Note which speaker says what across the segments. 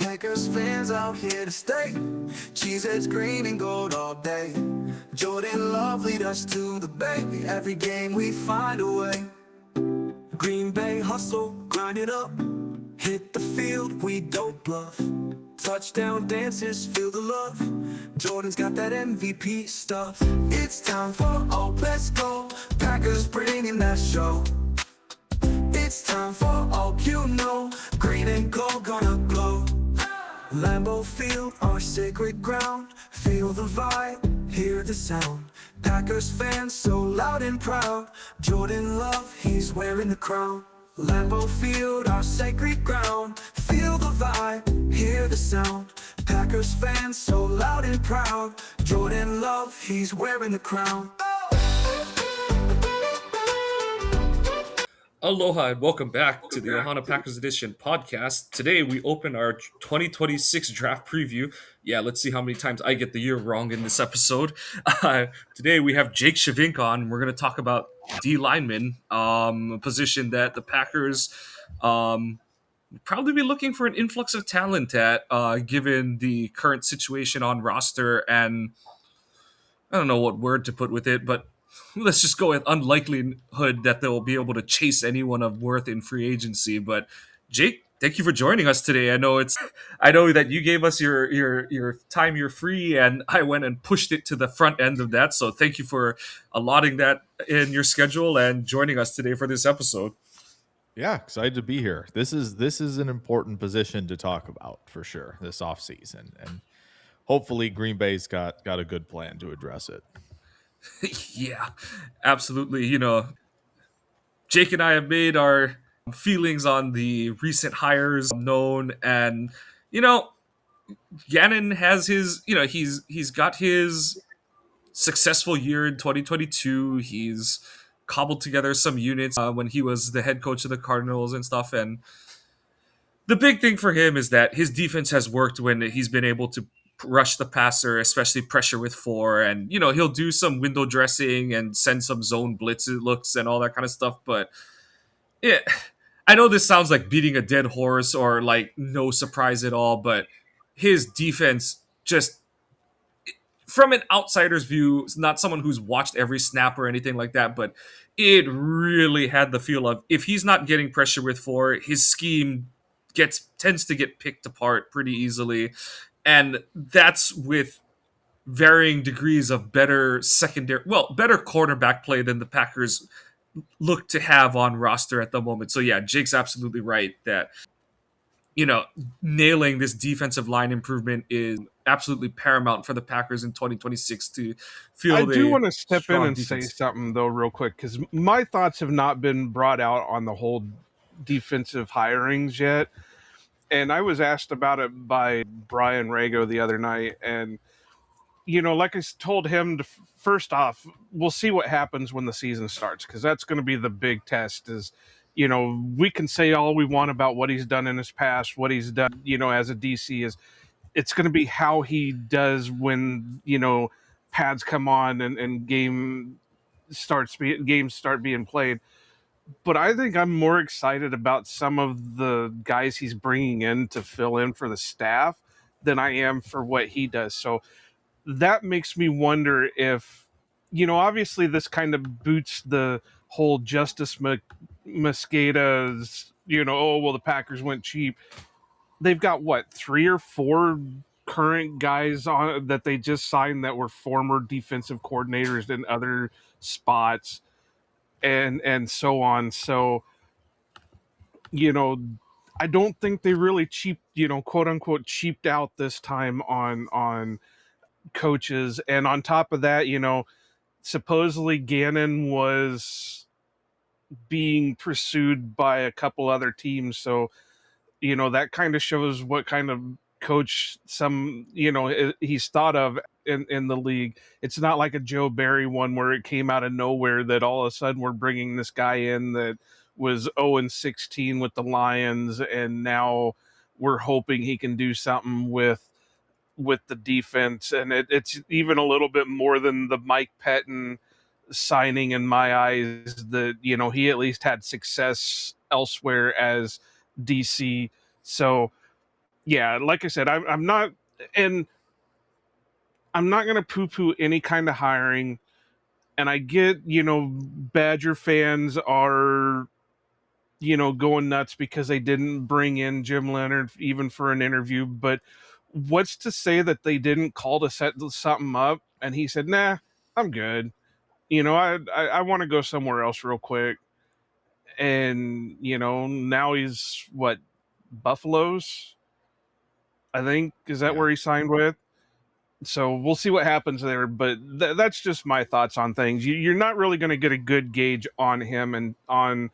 Speaker 1: Packers fans out here to stay. Cheeseheads green and gold all day. Jordan Love lead us to the bay. Every game we find a way. Green Bay hustle, grind it up. Hit the field, we don't bluff. Touchdown dances, feel the love. Jordan's got that MVP stuff. It's time for all, let's go. Packers bringing that show. It's time for all, you know. Green and gold gonna glow. Lambeau Field, our sacred ground. Feel the vibe, hear the sound. Packers fans so loud and proud. Jordan Love, he's wearing the crown. Lambeau Field, our sacred ground. Feel the vibe, hear the sound. Packers fans so loud and proud. Jordan Love, he's wearing the crown.
Speaker 2: Aloha and welcome back to the Ohana Packers Edition podcast. Today we open our 2026 draft preview. Yeah, let's see how many times I get the year wrong in this episode. Today we have Jake Shavink on. We're going to talk about D lineman, a position that the Packers probably be looking for an influx of talent at, given the current situation on roster, and I don't know what word to put with it, but let's just go with unlikelihood that they'll be able to chase anyone of worth in free agency. But Jake, thank you for joining us today. I know that you gave us your time you're free, and I went and pushed it to the front end of that. So thank you for allotting that in your schedule and joining us today for this episode.
Speaker 3: Yeah, excited to be here. This is an important position to talk about for sure this offseason, and hopefully Green Bay's got a good plan to address it.
Speaker 2: Yeah, absolutely. You know, Jake and I have made our feelings on the recent hires known, and you know, Gannon has his, he's got his successful year in 2022. He's cobbled together some units when he was the head coach of the Cardinals and stuff, and the big thing for him is that his defense has worked when he's been able to rush the passer, especially pressure with four, and he'll do some window dressing and send some zone blitz looks and all that kind of stuff. But yeah, I know this sounds like beating a dead horse or like no surprise at all, but his defense, just from an outsider's view, not someone who's watched every snap or anything like that, but it really had the feel of, if he's not getting pressure with four, his scheme tends to get picked apart pretty easily. And that's with varying degrees of better quarterback play than the Packers look to have on roster at the moment. So yeah, Jake's absolutely right that, nailing this defensive line improvement is absolutely paramount for the Packers in 2026 to feel.
Speaker 4: I do want to step in and say something though real quick, because my thoughts have not been brought out on the whole defensive hirings yet. And I was asked about it by Brian Rago the other night. And, like I told him, first off, we'll see what happens when the season starts, because that's going to be the big test is, we can say all we want about what he's done in his past, what he's done, as a DC is. It's going to be how he does when, pads come on and games start being played. But I think I'm more excited about some of the guys he's bringing in to fill in for the staff than I am for what he does. So that makes me wonder if, obviously this kind of boots the whole Justice Mosqueda's, the Packers went cheap. They've got, 3 or 4 current guys on that they just signed that were former defensive coordinators in other spots. And so on. So, I don't think they really quote unquote cheaped out this time on coaches. And on top of that, supposedly Gannon was being pursued by a couple other teams. So, that kind of shows what kind of coach he's thought of in the league. It's not like a Joe Barry one where it came out of nowhere that all of a sudden we're bringing this guy in that was 0-16 with the Lions, and now we're hoping he can do something with the defense. And it's even a little bit more than the Mike Pettin signing in my eyes, that he at least had success elsewhere as DC. So yeah, like I said, I'm not, and I'm not going to poo poo any kind of hiring. And I get, Badger fans are, going nuts because they didn't bring in Jim Leonard even for an interview. But what's to say that they didn't call to set something up? And he said, nah, I'm good. I want to go somewhere else real quick. And, now he's what, Buffaloes? I think, is that
Speaker 3: Yeah.
Speaker 4: where he signed with? So we'll see what happens there, but that's just my thoughts on things. You're not really going to get a good gauge on him and on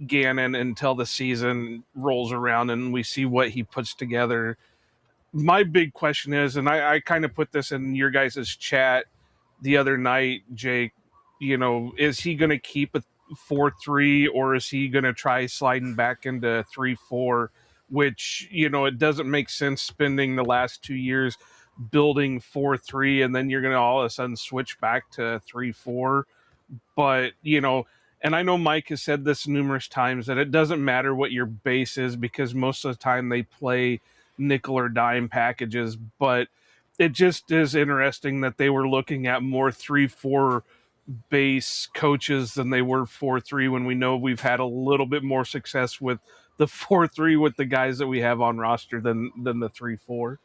Speaker 4: Gannon until the season rolls around and we see what he puts together. My big question is, and I kind of put this in your guys' chat the other night, Jake, is he going to keep a 4-3 or is he going to try sliding back into 3-4, which, it doesn't make sense spending the last 2 years building 4-3 and then you're going to all of a sudden switch back to 3-4. But, and I know Mike has said this numerous times that it doesn't matter what your base is because most of the time they play nickel or dime packages. But it just is interesting that they were looking at more 3-4 base coaches than they were 4-3 when we know we've had a little bit more success with the 4-3 with the guys that we have on roster than the 3-4.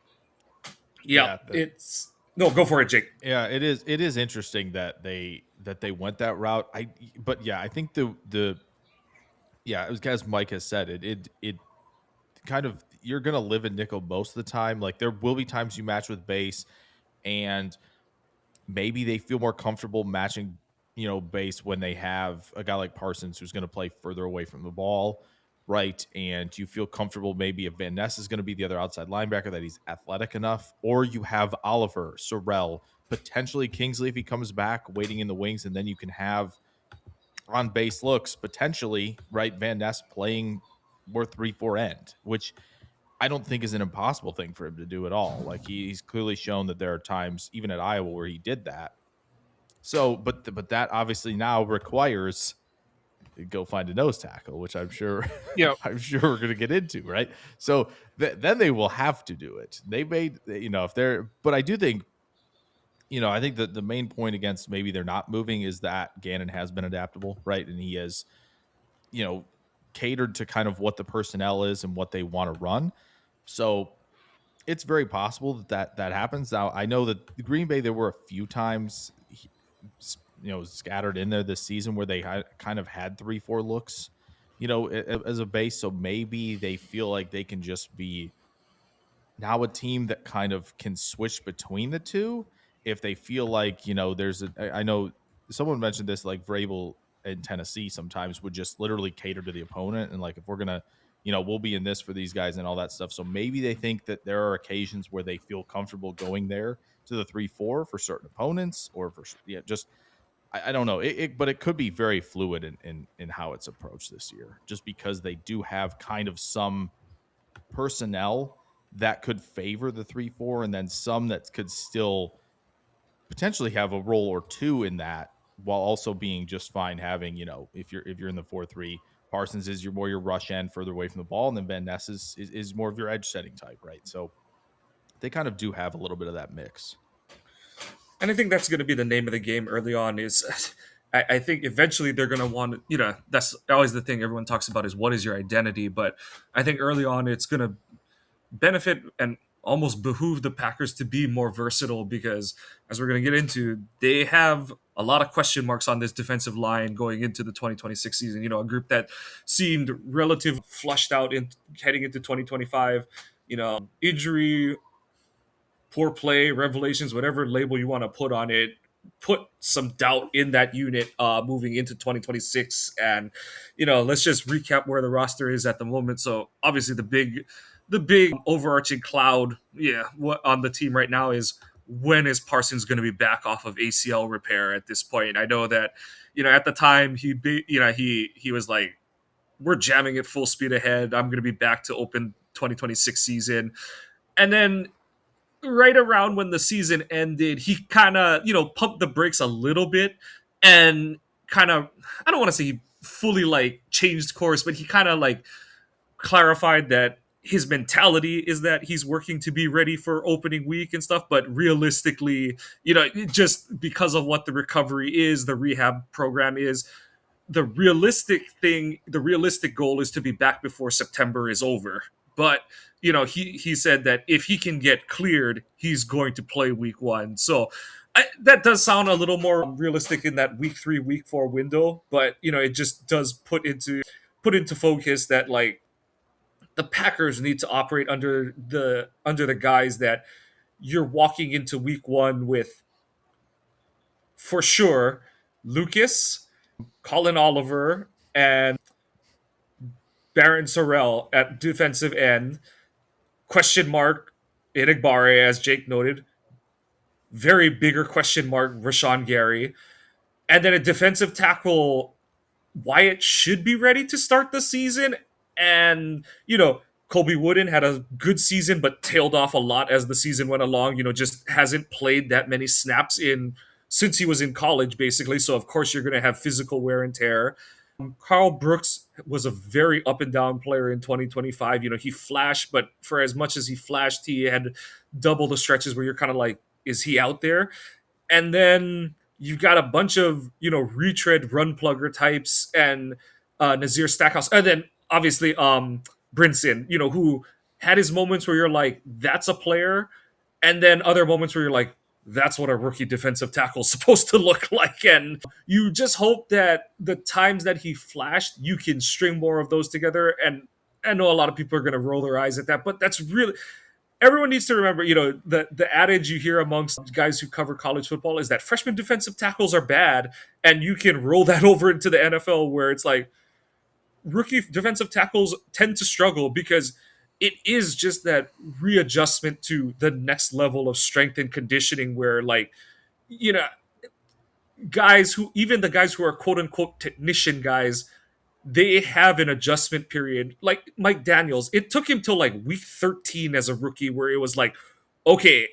Speaker 2: Yeah, it's no, go for it, Jake.
Speaker 3: Yeah, it is. It is interesting that they went that route. But yeah, I think the yeah, as Mike has said, it kind of, you're gonna live in nickel most of the time. Like there will be times you match with base, and maybe they feel more comfortable matching, base when they have a guy like Parsons who's going to play further away from the ball, right? And you feel comfortable maybe if Van Ness is going to be the other outside linebacker, that he's athletic enough, or you have Oliver, Sorrell, potentially Kingsley if he comes back, waiting in the wings, and then you can have on base looks potentially, right? Van Ness playing more 3-4 end, which I don't think is an impossible thing for him to do at all. Like he's clearly shown that there are times, even at Iowa, where he did that. So, but that obviously now requires go find a nose tackle, which I'm sure, I'm sure we're going to get into, right? So then they will have to do it. They made, if they're, but I do think, I think that the main point against maybe they're not moving is that Gannon has been adaptable, right? And he has, catered to kind of what the personnel is and what they want to run. So it's very possible that happens. Now, I know that the Green Bay, there were a few times, scattered in there this season where they kind of had 3-4 looks, as a base. So maybe they feel like they can just be now a team that kind of can switch between the two. If they feel like, I know someone mentioned this, like Vrabel in Tennessee sometimes would just literally cater to the opponent. And like, if we're going to, we'll be in this for these guys and all that stuff. So maybe they think that there are occasions where they feel comfortable going there to the 3-4 for certain opponents, or for, just, I don't know. But it could be very fluid in how it's approached this year, just because they do have kind of some personnel that could favor the 3-4, and then some that could still potentially have a role or two in that, while also being just fine having, if you're in the 4-3, Parsons is more your rush end further away from the ball, and then Van Ness is more of your edge setting type, right? So they kind of do have a little bit of that mix.
Speaker 2: And I think that's going to be the name of the game early on is I think eventually they're going to want, that's always the thing everyone talks about is what is your identity. But I think early on it's going to benefit and almost behoove the Packers to be more versatile because, as we're going to get into, they have a lot of question marks on this defensive line going into the 2026 season. A group that seemed relatively flushed out in heading into 2025. Injury, poor play, revelations, whatever label you want to put on it, put some doubt in that unit moving into 2026. And, let's just recap where the roster is at the moment. So obviously the big overarching cloud, what on the team right now is when is Parsons going to be back off of ACL repair at this point? I know that, at the time he was like, we're jamming it full speed ahead. I'm going to be back to open 2026 season. And then right around when the season ended, he kind of, pumped the brakes a little bit and kind of, I don't want to say he fully like changed course, but he kind of like clarified that his mentality is that he's working to be ready for opening week and stuff, but realistically, just because of what the recovery is, the rehab program is, the realistic goal is to be back before September is over. But he said that if he can get cleared, he's going to play week 1. So that does sound a little more realistic in that week 3, week 4 window. But it just does put into focus that, like, the Packers need to operate under the guise that you're walking into week 1 with, for sure, Lucas, Colin Oliver, and Baron Sorrell at defensive end. Question mark Inegbare, as Jake noted. Very bigger question mark Rashawn Gary. And then a defensive tackle, Wyatt, should be ready to start the season. And, Colby Wooden had a good season, but tailed off a lot as the season went along. Just hasn't played that many snaps since he was in college, basically. So, of course, you're going to have physical wear and tear. Carl Brooks was a very up and down player in 2025. He flashed, but for as much as he flashed, he had double the stretches where you're kind of like, is he out there? And then you've got a bunch of, retread run plugger types and Nazir Stackhouse. And then obviously Brinson, who had his moments where you're like, that's a player. And then other moments where you're like, that's what a rookie defensive tackle is supposed to look like. And you just hope that the times that he flashed, you can string more of those together. And I know a lot of people are going to roll their eyes at that, but that's really, everyone needs to remember, the adage you hear amongst guys who cover college football is that freshman defensive tackles are bad. And you can roll that over into the NFL where it's like rookie defensive tackles tend to struggle because it is just that readjustment to the next level of strength and conditioning where, like, guys who are quote unquote technician guys, they have an adjustment period. Like Mike Daniels, it took him till like week 13 as a rookie where it was like, okay,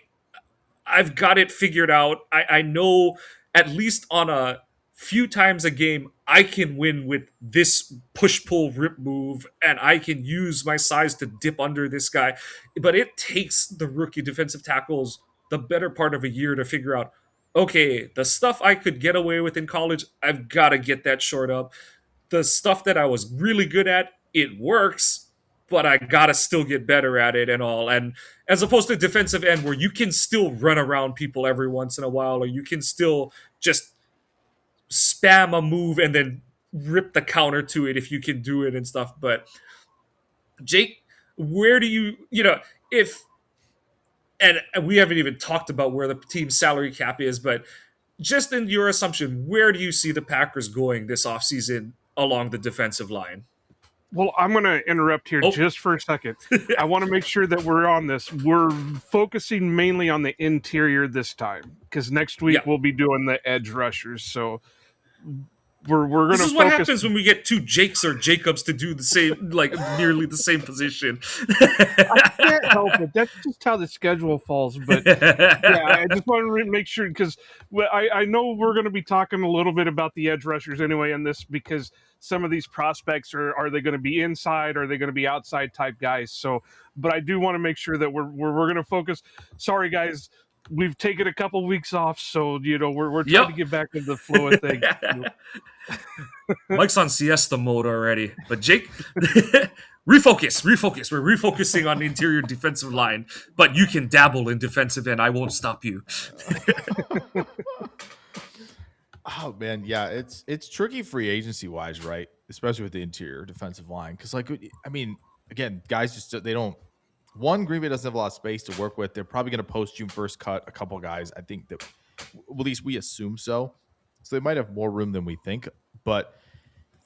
Speaker 2: I've got it figured out. I know at least on a few times a game, I can win with this push-pull rip move, and I can use my size to dip under this guy. But it takes the rookie defensive tackles the better part of a year to figure out, okay, the stuff I could get away with in college, I've got to get that short up. The stuff that I was really good at, it works, but I got to still get better at it and all. And as opposed to defensive end where you can still run around people every once in a while, or you can still just spam a move and then rip the counter to it if you can do it and stuff. But Jake, where do you if, and we haven't even talked about where the team's salary cap is, but just in your assumption, where do you see the Packers going this offseason along the defensive line?
Speaker 4: Well, I'm going to interrupt here just for a second. I want to make sure that we're on this. We're focusing mainly on the interior this time because next week we'll be doing the edge rushers. So we're going to focus.
Speaker 2: This is what happens when we get two Jakes or Jacobs to do the same, like nearly the same position.
Speaker 4: I can't help it. That's just how the schedule falls. But I just want to make sure because I know we're going to be talking a little bit about the edge rushers anyway in this because some of these prospects are they going to be inside? Are they going to be outside type guys? So, but I do want to make sure that we're going to focus. Sorry, guys. We've taken a couple weeks off, so we're trying to get back into the flow of things.
Speaker 2: Mike's on siesta mode already, but Jake, refocus. We're refocusing on the interior defensive line, but you can dabble in defensive end. I won't stop you.
Speaker 3: Oh man, yeah, it's tricky free agency wise, right? Especially with the interior defensive line, because again, guys just they don't. One, Green Bay doesn't have a lot of space to work with. They're probably going to post June 1st cut a couple guys. I think that, at least we assume so. So they might have more room than we think. But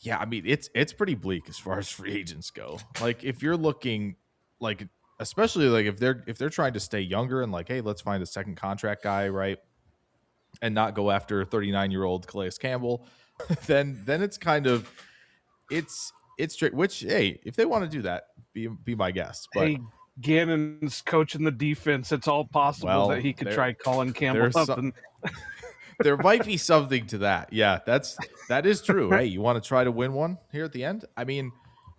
Speaker 3: yeah, it's pretty bleak as far as free agents go. Like if you're looking, like especially like if they're trying to stay younger and like, hey, let's find a second contract guy, right, and not go after 39-year-old Calais Campbell, then it's kind of it's straight. Which hey, if they want to do that, be my guest, but.
Speaker 4: Hey. Gannon's coaching the defense. It's all possible that he could try Colin Campbell up.
Speaker 3: There might be something to that. Yeah, that is true. Hey, you want to try to win one here at the end? I mean,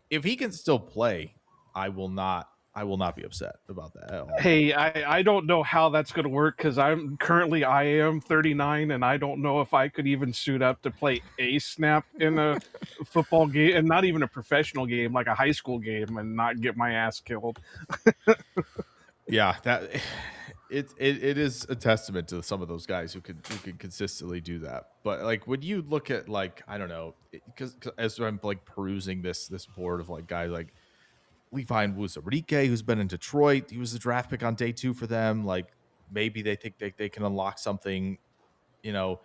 Speaker 3: if he can still play, I will not I will not be upset about that at all.
Speaker 4: Hey, I don't know how that's going to work because I am 39 and I don't know if I could even suit up to play a snap in a football game, and not even a professional game, like a high school game, and not get my ass killed.
Speaker 3: Yeah, that it is a testament to some of those guys who could consistently do that. But like when you look at like I don't know, because as I'm like perusing this board of like guys like Levi Wuzarike, who's been in Detroit, he was the draft pick on day 2 for them. Like maybe they think they can unlock something, you know.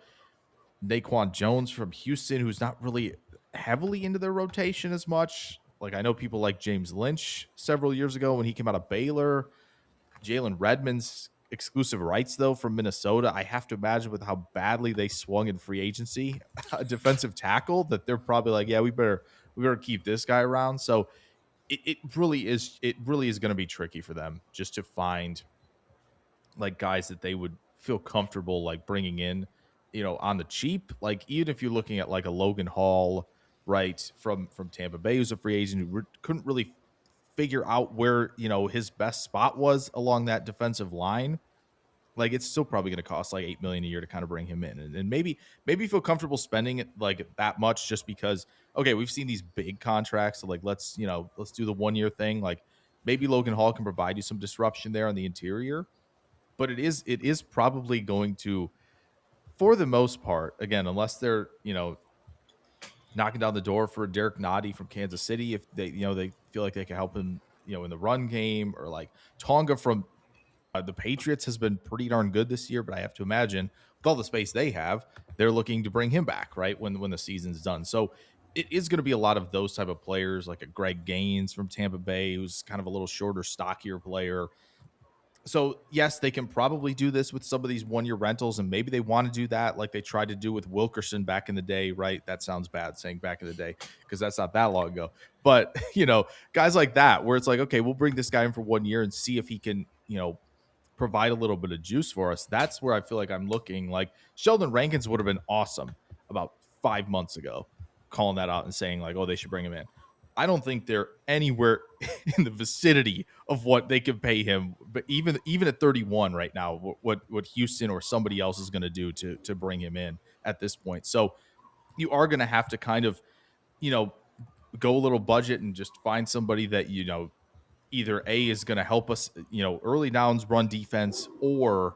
Speaker 3: Naquan Jones from Houston, who's not really heavily into their rotation as much. Like I know people like James Lynch several years ago when he came out of Baylor. Jalen Redmond's exclusive rights, though, from Minnesota. I have to imagine with how badly they swung in free agency, a defensive tackle, that they're probably like, yeah, we better keep this guy around. So it really is going to be tricky for them just to find like guys that they would feel comfortable like bringing in, on the cheap. Like even if you're looking at like a Logan Hall, right, from Tampa Bay, who's a free agent who couldn't really figure out where his best spot was along that defensive line. Like it's still probably going to cost like $8 million a year to kind of bring him in, and maybe feel comfortable spending it like that much just because okay, we've seen these big contracts, so like let's do the 1 year thing. Like maybe Logan Hall can provide you some disruption there on the interior, but it is probably going to, for the most part, again, unless they're knocking down the door for Derek Noddy from Kansas City, if they feel like they can help him in the run game, or like Tonga from the Patriots has been pretty darn good this year, but I have to imagine with all the space they have, they're looking to bring him back right when the season's done. So it is going to be a lot of those type of players, like a Greg Gaines from Tampa Bay, who's kind of a little shorter, stockier player. So yes, they can probably do this with some of these 1 year rentals, and maybe they want to do that like they tried to do with Wilkerson back in the day, right? That sounds bad saying back in the day because that's not that long ago. But guys like that, where it's like, okay, we'll bring this guy in for 1 year and see if he can, provide a little bit of juice for us. That's where I feel like I'm looking. Like Sheldon Rankins would have been awesome about 5 months ago, calling that out and saying like, oh, they should bring him in. I don't think they're anywhere in the vicinity of what they could pay him. But even at 31 right now, what Houston or somebody else is going to do to bring him in at this point. So you are going to have to kind of, go a little budget and just find somebody that, either A is going to help us, early downs run defense, or,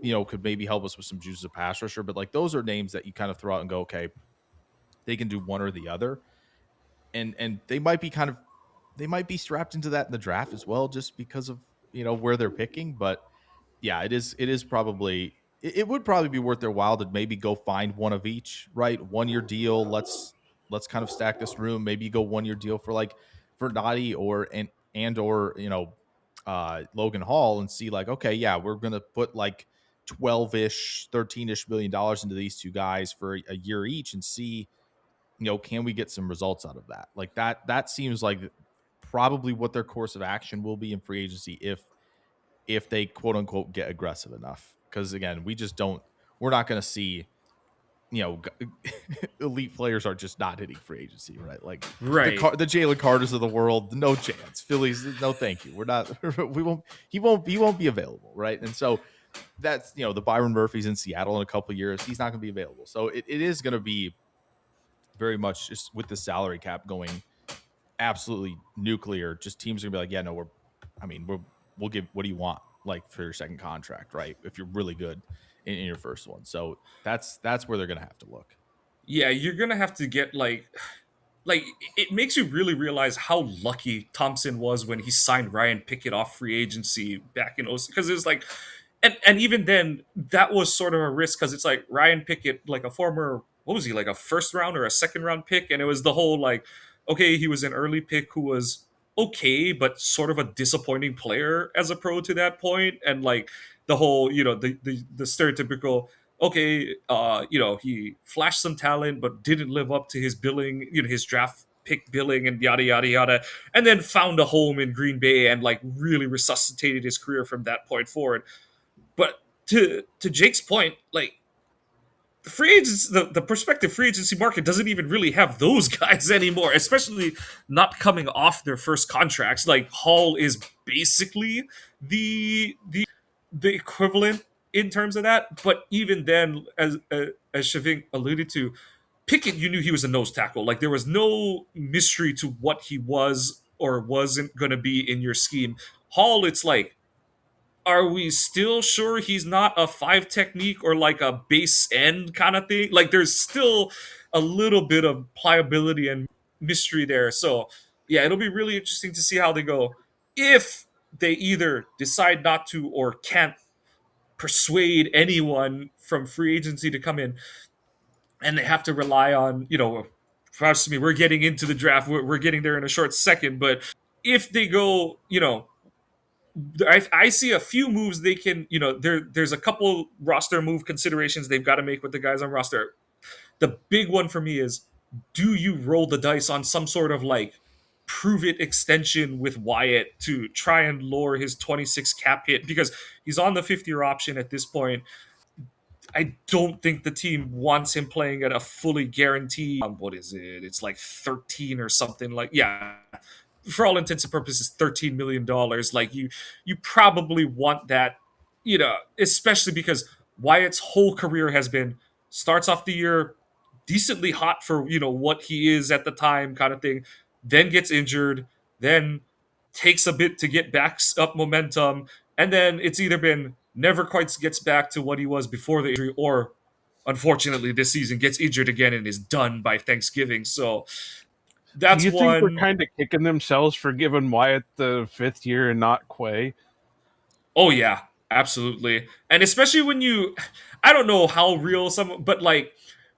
Speaker 3: could maybe help us with some juices of pass rusher. But like those are names that you kind of throw out and go, okay, they can do one or the other. And they might be strapped into that in the draft as well, just because of where they're picking. But yeah, it would probably be worth their while to maybe go find one of each, right? 1 year deal. Let's kind of stack this room. Maybe go 1 year deal for Noddy or Logan Hall, and see like, okay, yeah, we're gonna put like 12-ish, 13-ish million dollars into these two guys for a year each, and see can we get some results out of that? Like that seems like probably what their course of action will be in free agency if they quote unquote get aggressive enough. Because again, we're not going to see, elite players are just not hitting free agency, right? Like
Speaker 2: Right.
Speaker 3: the Jalen Carters of the world, no chance. Phillies, no, thank you. We're not. He won't be available, right? And so that's the Byron Murphy's in Seattle in a couple of years. He's not going to be available. So it is going to be very much just with the salary cap going absolutely nuclear. Just teams are gonna be like, yeah, no, we'll give. What do you want, like, for your second contract, right? If you're really good in your first one, so that's where they're gonna have to look.
Speaker 2: Yeah, you're gonna have to get like it makes you really realize how lucky Thompson was when he signed Ryan Pickett off free agency back in 06, because it's like, and even then that was sort of a risk, because it's like Ryan Pickett, like a former, what was he, like a first round or a second round pick, and it was the whole like, okay, he was an early pick who was okay but sort of a disappointing player as a pro to that point, and like the whole, the stereotypical, okay, he flashed some talent but didn't live up to his billing, his draft pick billing, and yada yada yada, and then found a home in Green Bay and like really resuscitated his career from that point forward. But to Jake's point, like the free agents, the prospective free agency market doesn't even really have those guys anymore, especially not coming off their first contracts. Like Hall is basically the equivalent in terms of that. But even then, as Shavink alluded to, Pickett, you knew he was a nose tackle. Like there was no mystery to what he was or wasn't going to be in your scheme. Hall, it's like, are we still sure he's not a five technique or like a base end kind of thing? Like there's still a little bit of pliability and mystery there. So yeah, it'll be really interesting to see how they go. If they either decide not to or can't persuade anyone from free agency to come in, and they have to rely on, trust me, we're getting into the draft. We're getting there in a short second. But if they go, I see a few moves they can, there's a couple roster move considerations they've got to make with the guys on roster. The big one for me is, do you roll the dice on some sort of like prove it extension with Wyatt to try and lower his 26 cap hit? Because he's on the 50-year option at this point. I don't think the team wants him playing at a fully guaranteed. What is it? It's like 13 or something. Like, yeah, for all intents and purposes, $13 million. Like you probably want that, especially because Wyatt's whole career has been starts off the year decently hot for what he is at the time, kind of thing. Then gets injured, then takes a bit to get back up momentum, and then it's either been never quite gets back to what he was before the injury, or unfortunately this season gets injured again and is done by Thanksgiving. So that's
Speaker 4: Do you think
Speaker 2: one.
Speaker 4: they're kind of kicking themselves for giving Wyatt the 5th year and not Quay?
Speaker 2: Oh yeah, absolutely. And especially when I don't know how real but like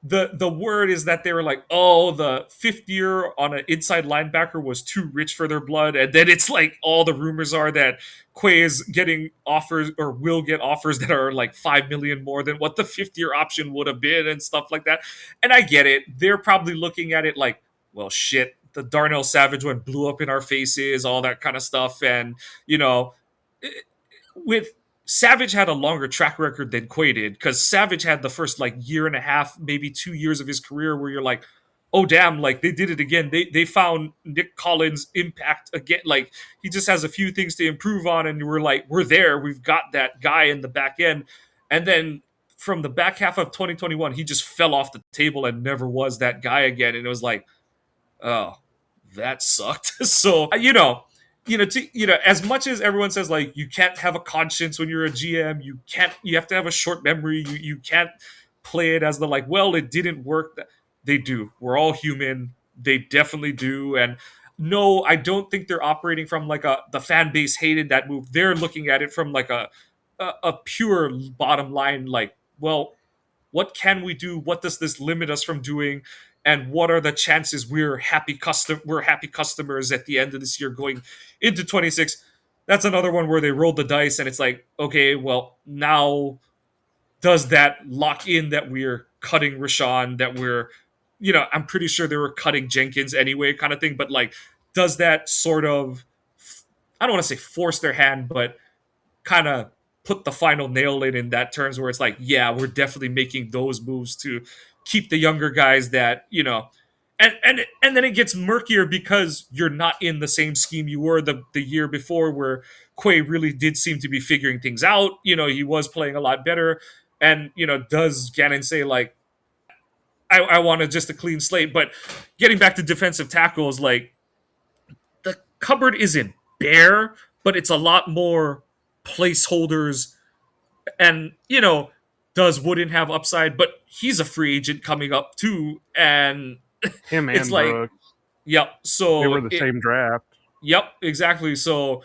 Speaker 2: the word is that they were like, oh, the 5th year on an inside linebacker was too rich for their blood, and then it's like all the rumors are that Quay is getting offers or will get offers that are like 5 million more than what the 5th-year option would have been and stuff like that. And I get it. They're probably looking at it like, well, shit, the Darnell Savage one blew up in our faces, all that kind of stuff, and you know with Savage had a longer track record than Quay did, because Savage had the first like year and a half, maybe 2 years of his career where you're like, oh damn, like they did it again. They found Nick Collins' impact again. Like he just has a few things to improve on, and we're like, we're there. We've got that guy in the back end. And then from the back half of 2021, he just fell off the table and never was that guy again. And it was like, oh, that sucked. So as much as everyone says like you can't have a conscience when you're a GM, you have to have a short memory. You can't play it as the like, well, it didn't work. They do. We're all human. They definitely do. And no, I don't think they're operating from like the fan base hated that move. They're looking at it from like a pure bottom line, like, well, what can we do? What does this limit us from doing? And what are the chances we're happy customers at the end of this year going into 26? That's another one where they rolled the dice and it's like, okay, well, now does that lock in that we're cutting Rashawn, that we're, I'm pretty sure they were cutting Jenkins anyway, kind of thing. But like, does that sort of, I don't want to say force their hand, but kind of put the final nail in that terms where it's like, yeah, we're definitely making those moves to keep the younger guys that, and then it gets murkier because you're not in the same scheme you were the year before, where Quay really did seem to be figuring things out. He was playing a lot better. And, does Gannon say like, I want just a clean slate? But getting back to defensive tackles, like the cupboard isn't bare, but it's a lot more placeholders. And does Wooden have upside? But he's a free agent coming up too, and
Speaker 4: Him
Speaker 2: it's
Speaker 4: and
Speaker 2: like,
Speaker 4: Brooks.
Speaker 2: yep. So
Speaker 4: They were the same draft.
Speaker 2: Yep, exactly. So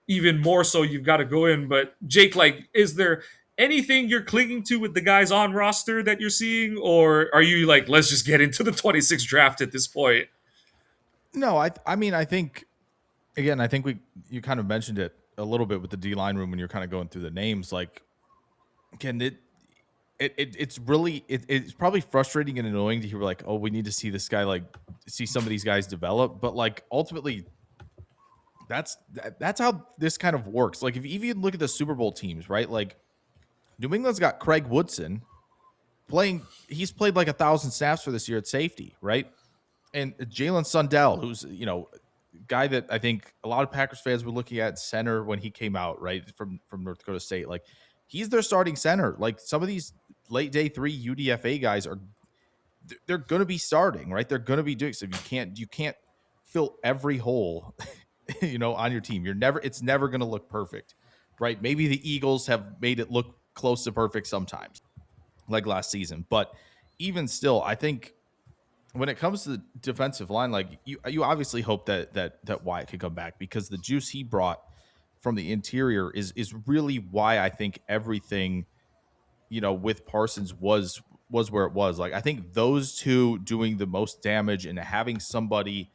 Speaker 2: even more so, you've got to go in. But Jake, like, is there anything you're clinging to with the guys on roster that you're seeing, or are you like, let's just get into the 26 draft at this point?
Speaker 3: No, I mean, I think, again, I think you kind of mentioned it a little bit with the D line room when you're kind of going through the names. Like, again, it's really it's probably frustrating and annoying to hear like, oh, we need to see this guy, like see some of these guys develop, but like ultimately that's how this kind of works. Like if you even look at the Super Bowl teams, right? Like New England's got Craig Woodson, he's played like 1,000 snaps for this year at safety, right? And Jalen Sundell, who's, guy that I think a lot of Packers fans were looking at center when he came out, right, from North Dakota State. Like, he's their starting center. Like, some of these late day 3 UDFA guys they're going to be starting, right? They're going to be doing so. You can't fill every hole, on your team. It's never going to look perfect, right? Maybe the Eagles have made it look close to perfect sometimes, like last season. But even still, I think when it comes to the defensive line, like you obviously hope that Wyatt could come back, because the juice he brought from the interior is really why I think everything, with Parsons was where it was. Like, I think those two doing the most damage and having somebody,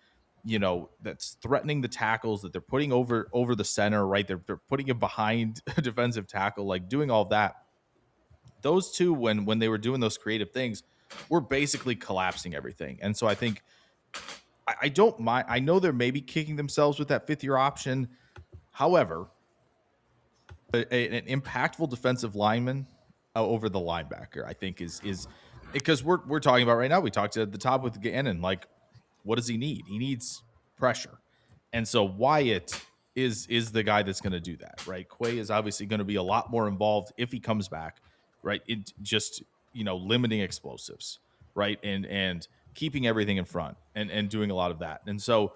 Speaker 3: that's threatening the tackles, that they're putting over the center, right? They're putting it behind a defensive tackle, like doing all that. Those two, when they were doing those creative things, were basically collapsing everything. And so I think I don't mind. I know they're maybe kicking themselves with that 5th-year option. However, an impactful defensive lineman over the linebacker, I think, is because we're talking about right now. We talked at the top with Gannon. Like, what does he need? He needs pressure, and so Wyatt is the guy that's going to do that, right? Quay is obviously going to be a lot more involved if he comes back, right? It just limiting explosives, right, and keeping everything in front and doing a lot of that, and so.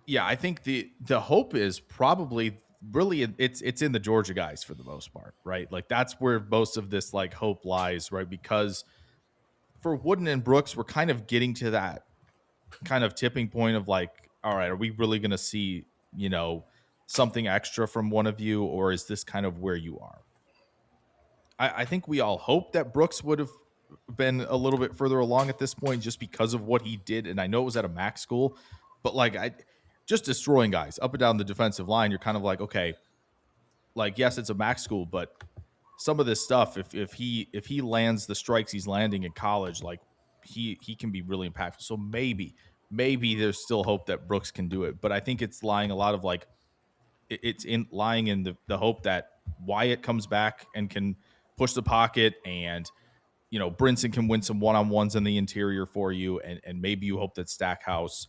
Speaker 3: Yeah, I think the hope is probably really it's in the Georgia guys for the most part, right? Like, that's where most of this like hope lies, right? Because for Wooden and Brooks, we're kind of getting to that kind of tipping point of like, all right, are we really going to see, something extra from one of you, or is this kind of where you are? I think we all hope that Brooks would have been a little bit further along at this point just because of what he did. And I know it was at a MAC school, but like just destroying guys up and down the defensive line, you're kind of like, okay, like, yes, it's a MAC school, but some of this stuff, if he lands the strikes he's landing in college, like he can be really impactful. So maybe there's still hope that Brooks can do it. But I think it's lying a lot of like it's lying in the hope that Wyatt comes back and can push the pocket, and Brinson can win some one-on-ones in the interior for you, and maybe you hope that Stackhouse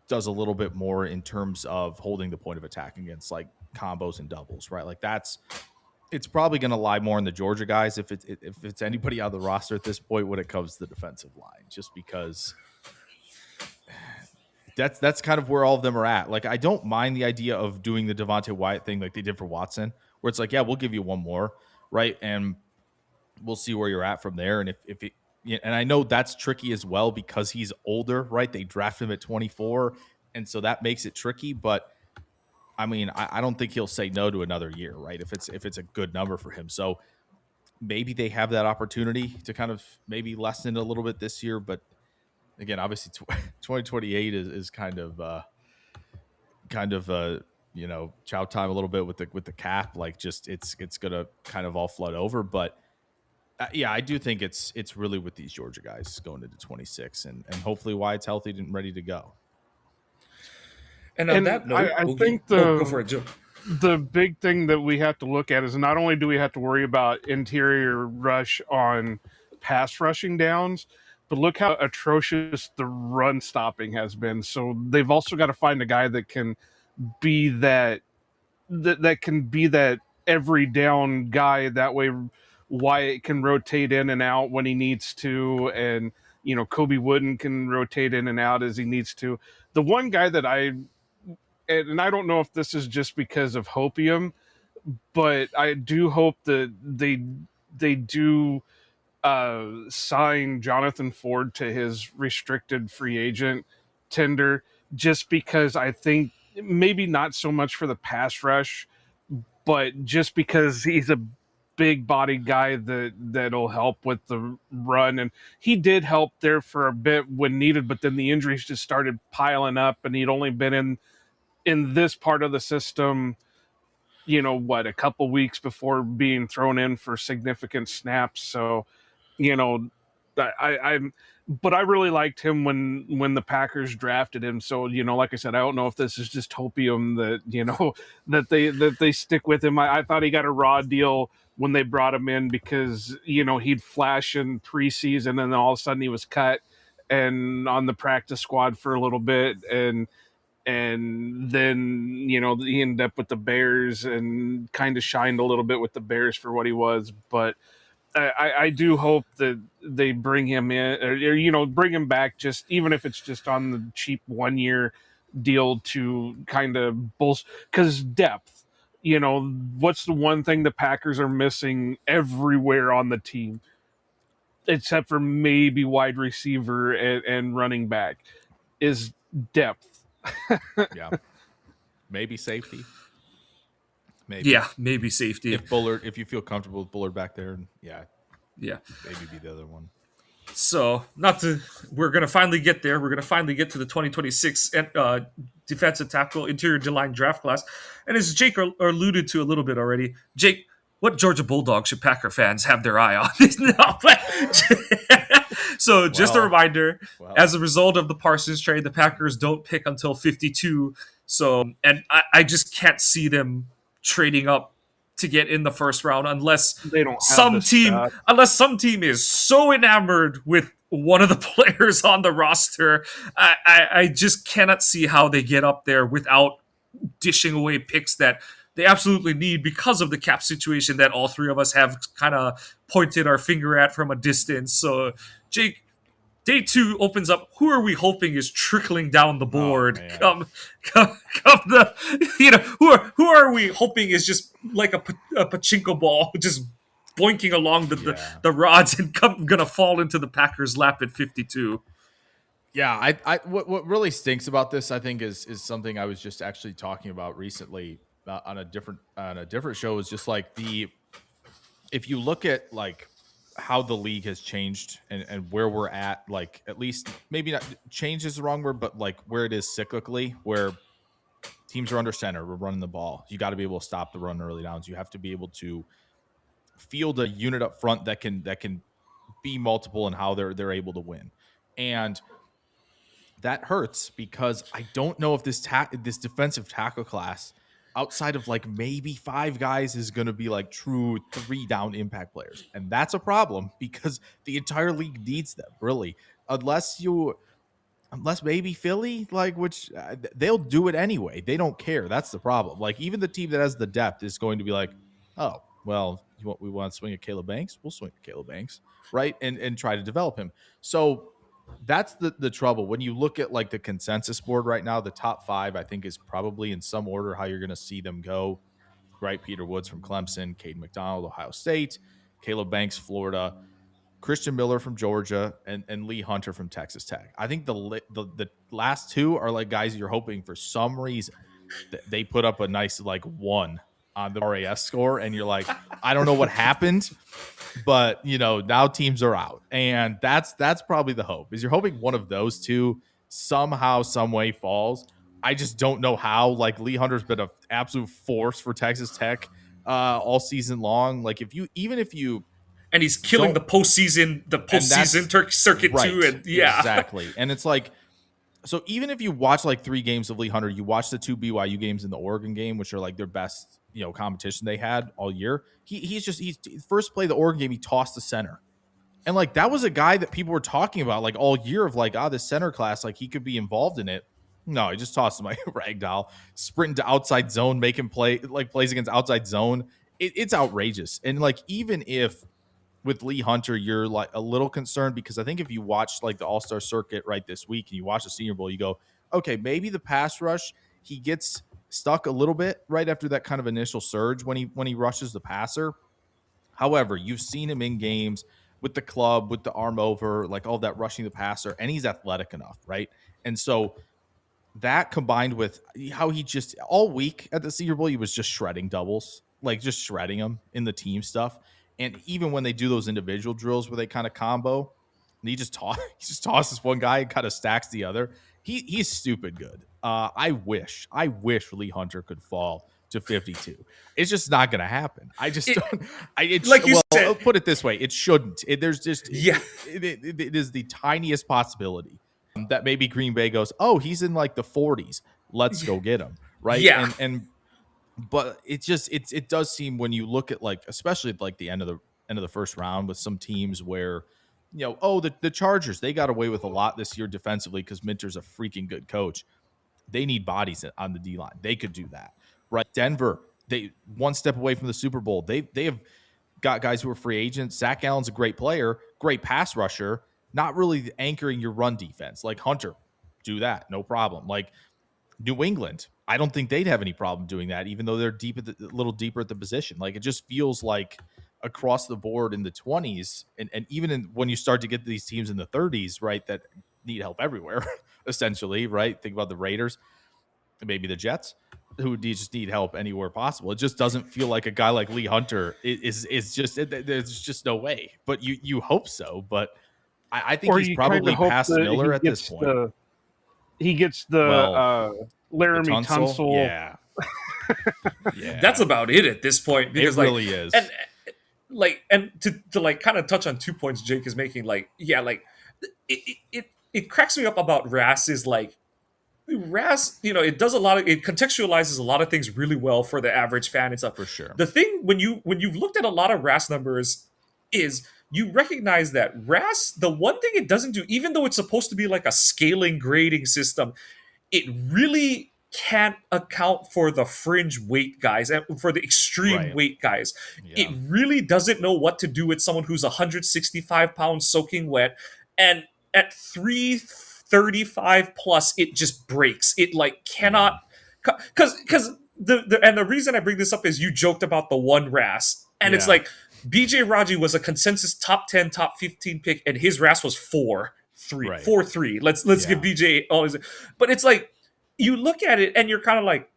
Speaker 3: does a little bit more in terms of holding the point of attack against like combos and doubles, right? Like, it's probably going to lie more in the Georgia guys if it's anybody on the roster at this point when it comes to the defensive line, just because that's kind of where all of them are at. Like, I don't mind the idea of doing the Devontae Wyatt thing like they did for Watson, where it's like, yeah, we'll give you one more, right? And we'll see where you're at from there. And if it, and I know that's tricky as well because he's older, right? They draft him at 24, and so that makes it tricky. But I mean, I don't think he'll say no to another year, right? If it's a good number for him. So maybe they have that opportunity to kind of maybe lessen it a little bit this year. But again, obviously 2028 is kind of chow time a little bit with the cap. Like, just it's gonna kind of all flood over. But yeah, I do think it's really with these Georgia guys going into 26, and hopefully Wyatt's healthy and ready to go.
Speaker 2: And on that note,
Speaker 4: I think
Speaker 2: go for it, Joe.
Speaker 4: The big thing that we have to look at is not only do we have to worry about interior rush on pass rushing downs, but look how atrocious the run stopping has been. So they've also got to find a guy that can be that can be that every down guy. That way Wyatt can rotate in and out when he needs to, and Kobe Wooden can rotate in and out as he needs to. The one guy that and I don't know if this is just because of hopium, but I do hope that they do sign Jonathan Ford to his restricted free agent tender, just because I think maybe not so much for the pass rush, but just because he's a big bodied guy that'll help with the run. And he did help there for a bit when needed, but then the injuries just started piling up, and he'd only been in this part of the system, a couple weeks before being thrown in for significant snaps. So, I'm but I really liked him when the Packers drafted him. So, like I said, I don't know if this is just hopium that, that they stick with him. I thought he got a raw deal when they brought him in because, he'd flash in preseason and then all of a sudden he was cut and on the practice squad for a little bit, and then he ended up with the Bears and kind of shined a little bit with the Bears for what he was. But I do hope that they bring him in, or bring him back, just even if it's just on the cheap 1 year deal to kind of because depth. What's the one thing the Packers are missing everywhere on the team, except for maybe wide receiver and running back, is depth.
Speaker 3: Yeah. Maybe safety. Maybe.
Speaker 2: Yeah, maybe safety.
Speaker 3: If you feel comfortable with Bullard back there,
Speaker 2: Yeah.
Speaker 3: maybe be the other one.
Speaker 2: So, we're going to finally get there. We're going to finally get to the 2026 defensive tackle interior D-line draft class. And as Jake alluded to a little bit already, Jake, what Georgia Bulldog should Packer fans have their eye on? So, just a reminder, as a result of the Parsons trade, the Packers don't pick until 52. So, and I just can't see them trading up to get in the first round unless
Speaker 4: they don't have
Speaker 2: some team is so enamored with one of the players on the roster. I just cannot see how they get up there without dishing away picks that they absolutely need because of the cap situation that all three of us have kind of pointed our finger at from a distance. So, Jake, day 2 opens up. Who are we hoping is trickling down the board? Come the who are we hoping is just like a pachinko ball, just boinking along the rods and gonna fall into the Packers' lap at 52.
Speaker 3: Yeah, what really stinks about this, I think, is something I was just actually talking about recently on a different show. Is just like if you look at like how the league has changed and where we're at, like at least maybe not change is the wrong word, but like where it is cyclically, where teams are under center, we're running the ball. You got to be able to stop the run early downs. You have to be able to field a unit up front that can be multiple in how they're able to win. And that hurts because I don't know if this defensive tackle class, outside of like maybe 5 guys, is going to be like true 3 down impact players. And that's a problem because the entire league needs them, really. Unless maybe Philly, like, which they'll do it anyway. They don't care. That's the problem. Like, even the team that has the depth is going to be like, oh, well, we want to swing at Caleb Banks? We'll swing at Caleb Banks, right? And try to develop him. So that's the trouble. When you look at like the consensus board right now, the top 5, I think, is probably in some order how you're going to see them go, right? Peter Woods from Clemson, Caden McDonald, Ohio State, Caleb Banks, Florida, Christian Miller from Georgia, and Lee Hunter from Texas Tech. I think the last 2 are like guys you're hoping for some reason they put up a nice like 1 on the RAS score, and you're like, I don't know what happened, but now teams are out, and that's probably the hope. Is you're hoping one of those 2 somehow, some way falls. I just don't know how. Like, Lee Hunter's been an absolute force for Texas Tech all season long. Like, if you
Speaker 2: and he's killing the postseason circuit
Speaker 3: right,
Speaker 2: too, and
Speaker 3: exactly. And it's like, so even if you watch like 3 games of Lee Hunter, you watch the 2 BYU games and the Oregon game, which are like their best competition they had all year. He's first play of the Oregon game, he tossed the center, and like that was a guy that people were talking about like all year of like, this center class, like he could be involved in it. No, he just tossed him like ragdoll, sprinting to outside zone, making plays against outside zone. It's outrageous. And like, even if with Lee Hunter, you're like a little concerned, because I think if you watch like the All-Star circuit right this week and you watch the Senior Bowl, you go, okay, maybe the pass rush, he gets stuck a little bit right after that kind of initial surge when he rushes the passer. However, you've seen him in games with the club, with the arm over, like all that rushing the passer, and he's athletic enough, right? And so that combined with how he just all week at the Senior Bowl, he was just shredding doubles, like just shredding them in the team stuff. And even when they do those individual drills where they kind of combo, and he just tosses one guy and kind of stacks the other. He's stupid good. I wish Lee Hunter could fall to 52. It's just not going to happen. I just don't. Said, I'll put it this way: it shouldn't. There's just it is the tiniest possibility that maybe Green Bay goes, oh, he's in like the 40s. Let's go get him, right?
Speaker 2: Yeah.
Speaker 3: But it does seem when you look at like, especially at like the end of the first round with some teams where, the Chargers, they got away with a lot this year defensively because Minter's a freaking good coach. They need bodies on the D line. They could do that, right? Denver, they one step away from the Super Bowl. They have got guys who are free agents. Zach Allen's a great player, great pass rusher, not really anchoring your run defense. Like Hunter, do that, no problem. Like New England, I don't think they'd have any problem doing that, even though they're a little deeper at the position. Like it just feels like across the board in the 20s, and even when you start to get these teams in the 30s, right, that need help everywhere, essentially, right? Think about the Raiders, maybe the Jets, who just need help anywhere possible. It just doesn't feel like a guy like Lee Hunter is just there's just no way. But you hope so, but I think he's probably past Miller at this point.
Speaker 4: He gets the Laramie Tunsil.
Speaker 3: Yeah.
Speaker 2: Yeah. That's about it at this point. Because
Speaker 3: it really is.
Speaker 2: And to like kind of touch on 2 points Jake is making, like, yeah, like it cracks me up about RAS is like RAS, it does it contextualizes a lot of things really well for the average fan and stuff.
Speaker 3: For sure.
Speaker 2: The thing when you've looked at a lot of RAS numbers is you recognize that RAS, the one thing it doesn't do, even though it's supposed to be like a scaling grading system, it really can't account for the fringe weight guys and for the extreme weight guys. Yeah. It really doesn't know what to do with someone who's 165 pounds soaking wet, and at 335 plus, it just breaks. It like cannot, because the reason I bring this up is you joked about the one RAS, and it's like BJ Raji was a consensus top 10, top 15 pick, and his RAS was 4.3. 4.3. Let's give BJ all his, but it's like you look at it and you're kind of like,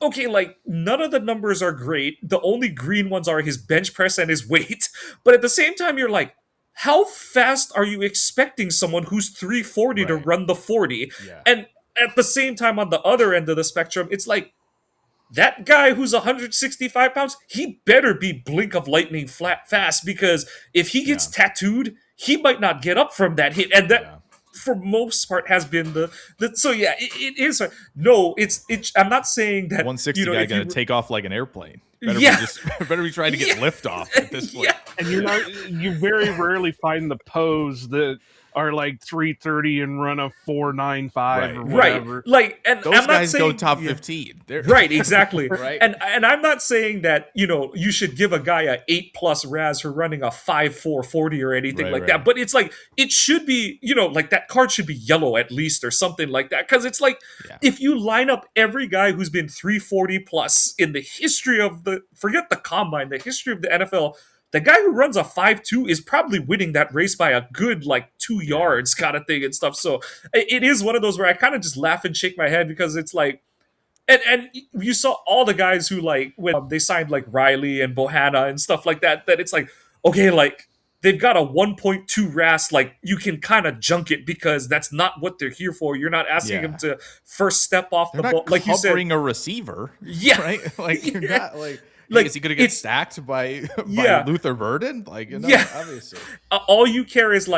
Speaker 2: okay, like none of the numbers are great. The only green ones are his bench press and his weight. But at the same time, you're like, how fast are you expecting someone who's 340 to run the 40? Yeah. And at the same time, on the other end of the spectrum, it's like, that guy who's 165 pounds, he better be blink of lightning fast, because if he gets tattooed, he might not get up from that hit. And that, for most part, has been the so yeah, it is. No, it's I'm not saying that
Speaker 3: 160 guy going to take off like an airplane. Better be trying to get lift off at this point.
Speaker 4: And you very rarely find the pose that are like 330 and run a 495 or whatever.
Speaker 2: Right. Like, and
Speaker 3: those guys go top 15.
Speaker 2: Right, exactly.
Speaker 3: Right.
Speaker 2: And I'm not saying that, you should give a guy a 8+ RAS for running a 5.4 40 or anything that. But it's like, it should be, like that card should be yellow at least or something like that. Because it's like, if you line up every guy who's been 340 plus in the history of forget the combine, the history of the NFL, the guy who runs a 5.2 is probably winning that race by a good, 2 yards kind of thing and stuff. So it is one of those where I kind of just laugh and shake my head, because it's like, and you saw all the guys who, when they signed, Riley and Ohana and stuff like that it's like, okay, they've got a 1.2 RAS, you can kind of junk it, because that's not what they're here for. You're not asking them to first step off the ball.
Speaker 3: Like you said, covering a receiver.
Speaker 2: Yeah.
Speaker 3: Right? You're not is he going to get stacked by Luther Burden? Obviously.
Speaker 2: All you care is,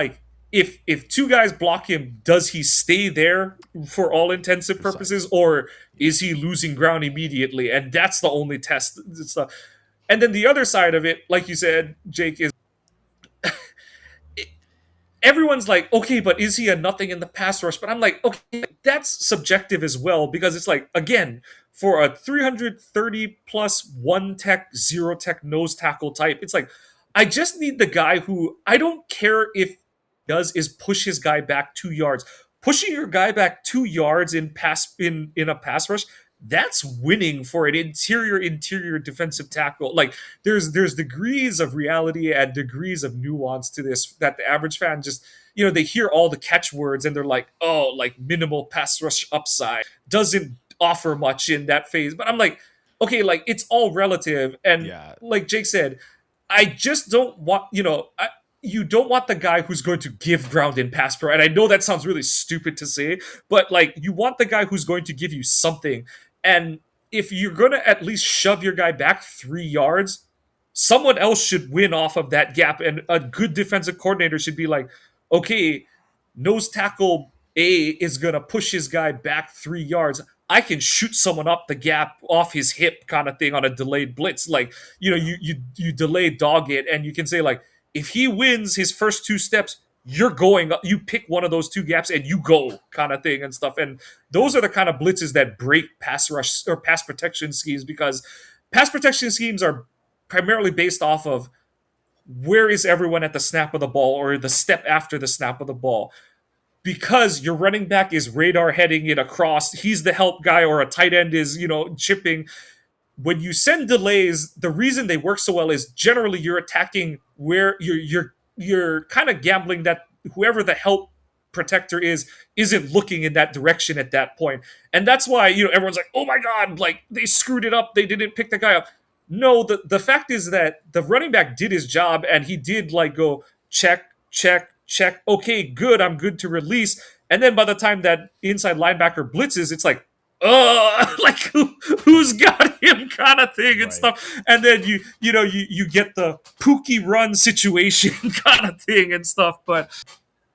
Speaker 2: if two guys block him, does he stay there for all intensive purposes, or is he losing ground immediately? And that's the only test. And then the other side of it, like you said, Jake, is everyone's like, okay, but is he a nothing in the pass rush? But I'm like, okay, that's subjective as well, because it's like, again, for a 330 plus 1 tech, 0 tech nose tackle type, it's like, I just need the guy who, I don't care if he does is push his guy back 2 yards. Pushing your guy back 2 yards in a pass rush, that's winning for an interior defensive tackle. There's degrees of reality and degrees of nuance to this that the average fan just, they hear all the catchwords and they're like, oh, minimal pass rush upside doesn't offer much in that phase. But I'm like, okay, it's all relative. And like Jake said, I just don't want, you don't want the guy who's going to give ground in pass pro. And I know that sounds really stupid to say, but you want the guy who's going to give you something. And if you're going to at least shove your guy back 3 yards, someone else should win off of that gap. And a good defensive coordinator should be like, okay, nose tackle A is going to push his guy back 3 yards. I can shoot someone up the gap off his hip kind of thing on a delayed blitz. Like, you delay dog it, and you can say, like, if he wins his first 2 steps, you're going up, you pick one of those 2 gaps and you go kind of thing and stuff. And those are the kind of blitzes that break pass rush or pass protection schemes, because pass protection schemes are primarily based off of where is everyone at the snap of the ball or the step after the snap of the ball. Because your running back is radar heading it across, he's the help guy, or a tight end is, chipping. When you send delays, the reason they work so well is generally you're attacking where you're kind of gambling that whoever the help protector isn't looking in that direction at that point. And that's why, everyone's like, oh my god, like they screwed it up, they didn't pick the guy up. No, the fact is that the running back did his job, and he did like go check, check, check. Okay, good, I'm good to release. And then by the time that inside linebacker blitzes, it's like, like who's got him kind of thing and stuff. And then you get the Pookie run situation kind of thing and stuff.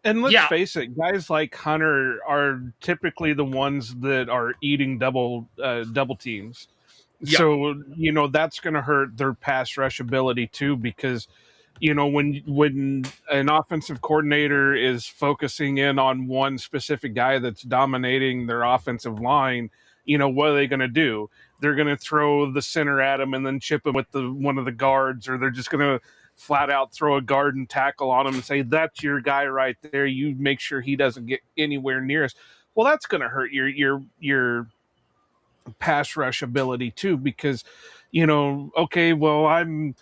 Speaker 4: And let's face it, guys like Hunter are typically the ones that are eating double teams. Yeah. So, that's going to hurt their pass rush ability too, because, when an offensive coordinator is focusing in on one specific guy that's dominating their offensive line, what are they going to do? They're going to throw the center at him and then chip him with one of the guards, or they're just going to flat out throw a guard and tackle on him and say, that's your guy right there. You make sure he doesn't get anywhere near us. Well, that's going to hurt your pass rush ability too, because, okay, well, I'm,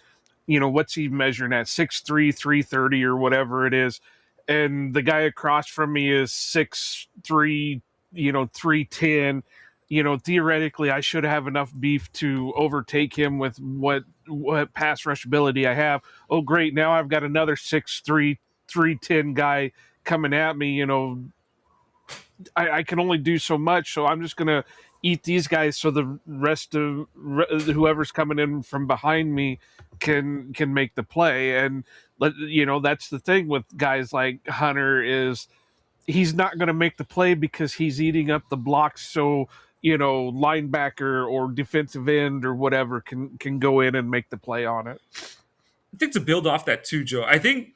Speaker 4: what's he measuring at? 6'3", 330 or whatever it is. And the guy across from me is 6'3", 310. Theoretically, I should have enough beef to overtake him with what pass rush ability I have. Oh, great. Now I've got another 6'3", 310 guy coming at me. I can only do so much, so I'm just going to eat these guys so the rest of whoever's coming in from behind me can make the play. And that's the thing with guys like Hunter, is he's not going to make the play because he's eating up the blocks. So linebacker or defensive end or whatever can go in and make the play on it.
Speaker 2: I think to build off that too, Joe, I think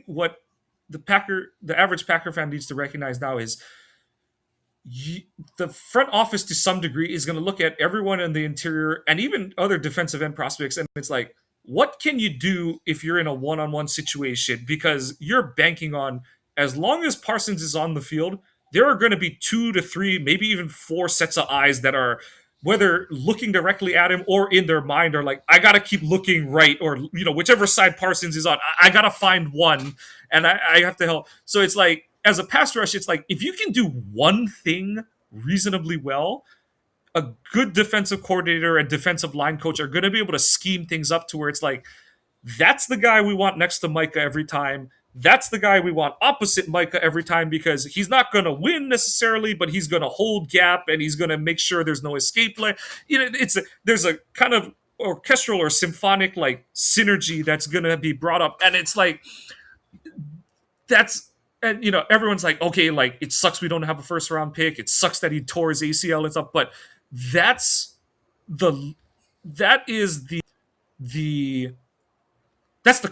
Speaker 2: what the average Packer fan needs to recognize now is the front office to some degree is going to look at everyone in the interior and even other defensive end prospects, and it's like, what can you do if you're in a one-on-one situation? Because you're banking on, as long as Parsons is on the field, there are going to be 2 to 3, maybe even 4 sets of eyes that are, whether looking directly at him or in their mind, are like, I got to keep looking right, or whichever side Parsons is on, I got to find one, and I have to help. So it's like, as a pass rush, it's like, if you can do one thing reasonably well, a good defensive coordinator and defensive line coach are going to be able to scheme things up to where it's like, that's the guy we want next to Micah every time. That's the guy we want opposite Micah every time, because he's not going to win necessarily, but he's going to hold gap and he's going to make sure there's no escape lane. There's a kind of orchestral or symphonic like synergy that's going to be brought up, and it's like, and everyone's like, okay, like, it sucks we don't have a first round pick. It sucks that he tore his ACL and stuff, but that's the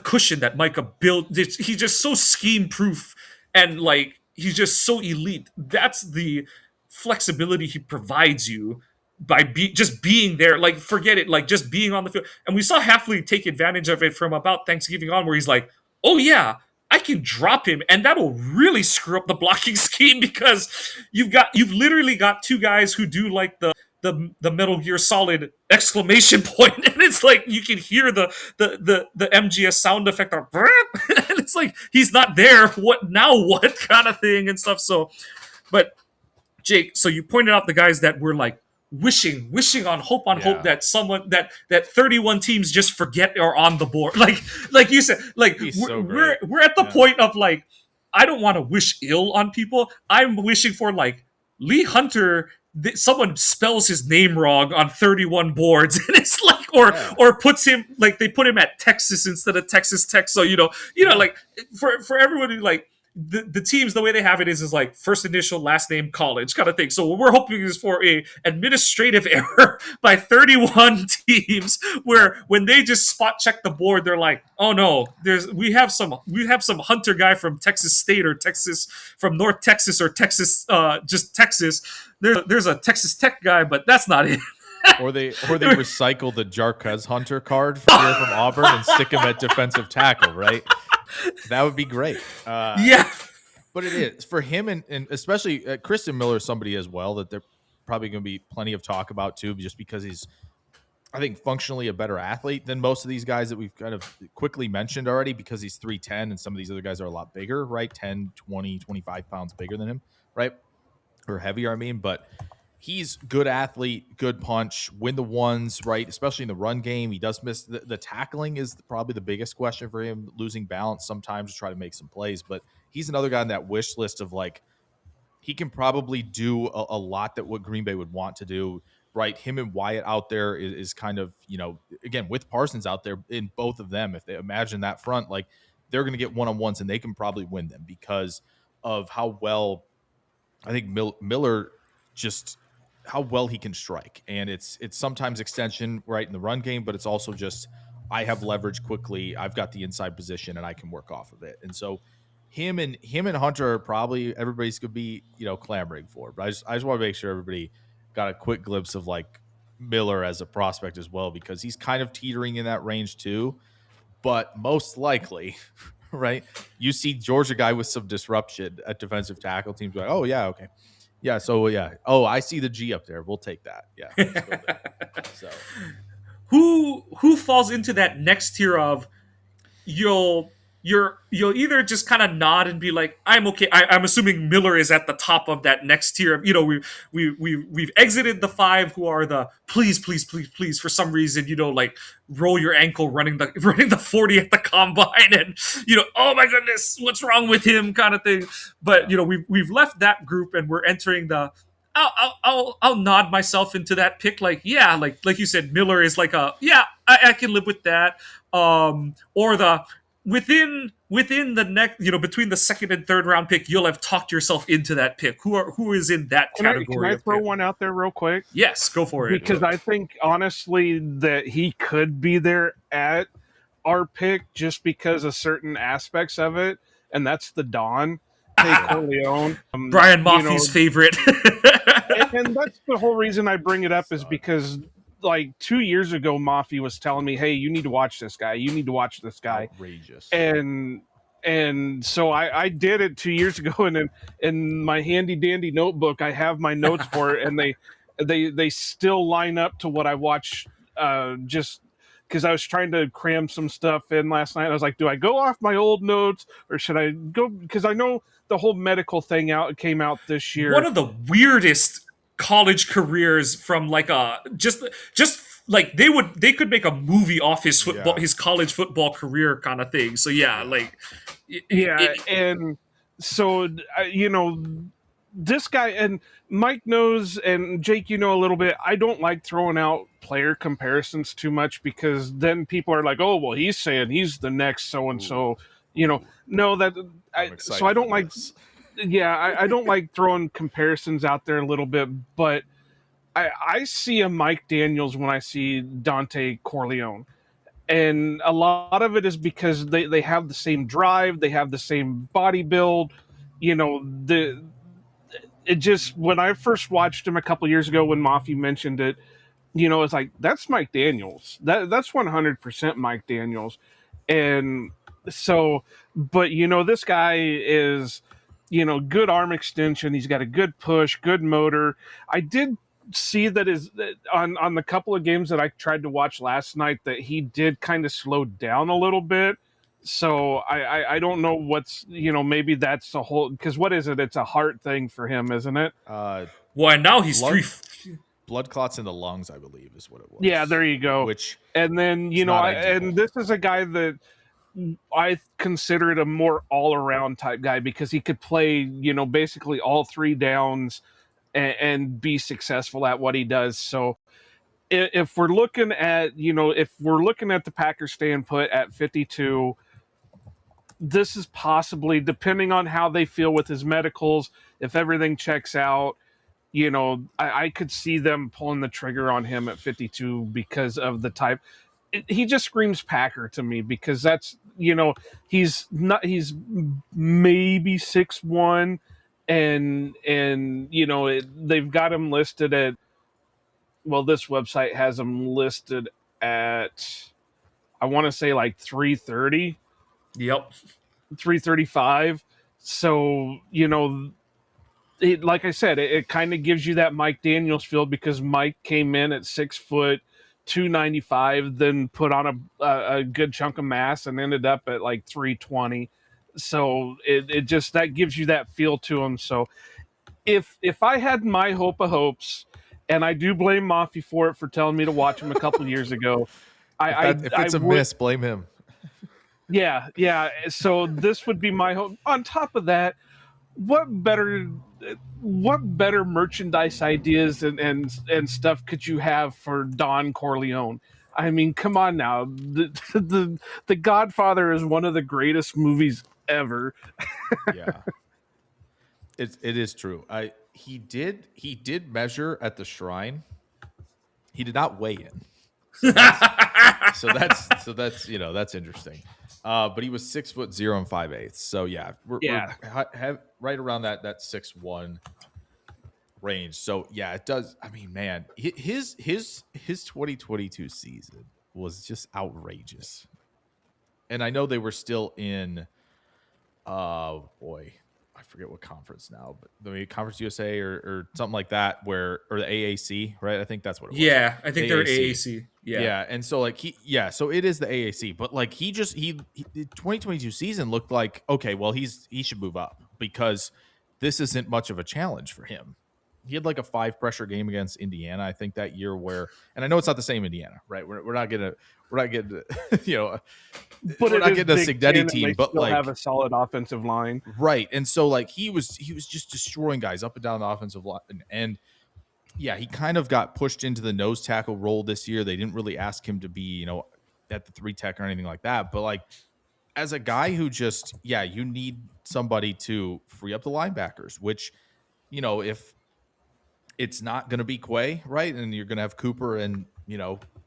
Speaker 2: cushion that Micah built. He's just so scheme proof, and like, he's just so elite. That's the flexibility he provides you by just being there. Like, forget it, like, just being on the field. And we saw Hafley take advantage of it from about Thanksgiving on, where he's like, oh yeah, I can drop him, and that'll really screw up the blocking scheme, because you've literally got 2 guys who do like the Metal Gear Solid exclamation point, and it's like you can hear the MGS sound effect of, and it's like, he's not there. What now? What kind of thing and stuff. So, but Jake, so you pointed out the guys that were like wishing on hope that someone that 31 teams just forget are on the board. Like you said, like, we're at the point of like, I don't want to wish ill on people. I'm wishing for like Lee Hunter someone spells his name wrong on 31 boards, and it's like, or puts him like they put him at Texas instead of Texas Tech. So like for everyone who like. The teams, the way they have it is like first initial, last name, college kind of thing. So what we're hoping is for a administrative error by 31 teams, where when they just spot check the board, they're like, oh no, we have some Hunter guy from Texas State or Texas from North Texas or Texas, just Texas. There's a Texas Tech guy, but that's not it.
Speaker 3: Or they recycle the Jarquez Hunter card from Auburn and stick him at defensive tackle, right? That would be great.
Speaker 2: Yeah.
Speaker 3: But it is for him, and especially Kristen Miller is somebody as well that they're probably going to be plenty of talk about too, just because he's, I think, functionally a better athlete than most of these guys that we've kind of quickly mentioned already, because he's 310 and some of these other guys are a lot bigger, right? 10, 20, 25 pounds bigger than him, right? Or heavier, I mean, but he's good athlete, good punch, win the ones, right? Especially in the run game. He does miss the tackling is probably the biggest question for him, losing balance sometimes to try to make some plays. But he's another guy on that wish list of like, he can probably do a lot that what Green Bay would want to do, right? Him and Wyatt out there is kind of, again, with Parsons out there in both of them, if they imagine that front, like they're going to get one-on-ones and they can probably win them because of how well I think Miller just how well he can strike. And it's sometimes extension right in the run game, but it's also just, I have leverage quickly. I've got the inside position and I can work off of it. And so him and Hunter are probably everybody's could be, clamoring for, but I just want to make sure everybody got a quick glimpse of like Miller as a prospect as well, because he's kind of teetering in that range too, but most likely, right? You see Georgia guy with some disruption at defensive tackle, teams like, oh yeah, okay. Yeah, so yeah. Oh, I see the G up there. We'll take that. Yeah. Let's go there. So
Speaker 2: who falls into that next tier of you'll either just kind of nod and be like, I'm okay. I'm assuming Miller is at the top of that next tier. We've exited the 5 who are the please for some reason, like roll your ankle running the 40 at the combine and oh my goodness, what's wrong with him kind of thing. But we've left that group and we're entering the I'll nod myself into that pick. Like you said, Miller is like I can live with that. Or the within the next, between the second and third round pick, you'll have talked yourself into that pick. Who is in that category?
Speaker 4: Can I throw one out there real quick?
Speaker 2: Yes, go for it.
Speaker 4: Because I think honestly that he could be there at our pick just because of certain aspects of it, and that's the Don. Corleone,
Speaker 2: Brian Maffey's favorite.
Speaker 4: and that's the whole reason I bring it up is because like 2 years ago, Maffey was telling me, hey, you need to watch this guy. You need to watch this guy.
Speaker 3: Outrageous.
Speaker 4: And so I did it 2 years ago, and in my handy dandy notebook, I have my notes for it, and they still line up to what I watched just because I was trying to cram some stuff in last night. I was like, do I go off my old notes or should I go? Because I know the whole medical thing came out this year.
Speaker 2: One of the weirdest college careers from like just like they could make a movie off his football, his college football career kind of thing. So
Speaker 4: and so this guy, and Mike knows, and Jake, a little bit, I don't like throwing out player comparisons too much because then people are like, oh, well, he's saying he's the next so-and-so, no, that so I don't like this. I don't like throwing comparisons out there a little bit, but I see a Mike Daniels when I see Dante Corleone. And a lot of it is because they have the same drive, they have the same body build, it just, when I first watched him a couple years ago when Maffey mentioned it, it's like, that's Mike Daniels. That's 100% Mike Daniels. And so, but, this guy is, good arm extension. He's got a good push, good motor. I did see that on the couple of games that I tried to watch last night that he did kind of slow down a little bit. So I don't know what's, maybe that's a whole, because what is it? It's a heart thing for him, isn't it?
Speaker 2: Well, and now he's
Speaker 3: blood clots in the lungs, I believe, is what it was.
Speaker 4: Yeah, there you go. And then, and this is a guy that I consider it a more all-around type guy because he could play, basically all 3 downs. and be successful at what he does. So if we're looking at the Packers staying put at 52, this is possibly, depending on how they feel with his medicals, if everything checks out, I could see them pulling the trigger on him at 52 because of the type. He just screams Packer to me, because that's, he's maybe 6'1", and they've got him listed at, well, this website has him listed at, I want to say like 330.
Speaker 2: Yep.
Speaker 4: 335. So, like I said, it kind of gives you that Mike Daniels feel, because Mike came in at 6 foot 295, then put on a good chunk of mass and ended up at like 320. So it just, that gives you that feel to him. So if I had my hope of hopes, and I do blame Mafi for it, for telling me to watch him a couple years ago.
Speaker 3: If it's a miss, blame him.
Speaker 4: Yeah. So this would be my hope. On top of that, what better merchandise ideas and stuff could you have for Don Corleone? I mean, come on now. The Godfather is one of the greatest movies ever.
Speaker 3: Yeah. It is true. He did measure at the shrine. He did not weigh in. So that's that's interesting. But he was 6 foot 0 and 5/8. So yeah, we're right around that 6'1" range. So yeah, it does. I mean, man, his 2022 season was just outrageous. And I know they were still in, I forget what conference now, but the Conference USA or something like that, or the AAC, right? I think that's what it was.
Speaker 2: Yeah, I think they're AAC.
Speaker 3: Yeah. And so like so it is the AAC, but like he 2022 season looked like, okay, well, he should move up, because this isn't much of a challenge for him. He had like a 5 pressure game against Indiana, I think, that year, where, and I know it's not the same Indiana, right? We're not getting but we're not getting a Signetti team, but like
Speaker 4: have a solid offensive line,
Speaker 3: right? And so like he was just destroying guys up and down the offensive line, and yeah, he kind of got pushed into the nose tackle role this year. They didn't really ask him to be, at the 3 tech or anything like that, but like as a guy who just, you need somebody to free up the linebackers, which, if it's not going to be Quay, right? And you're going to have Cooper and,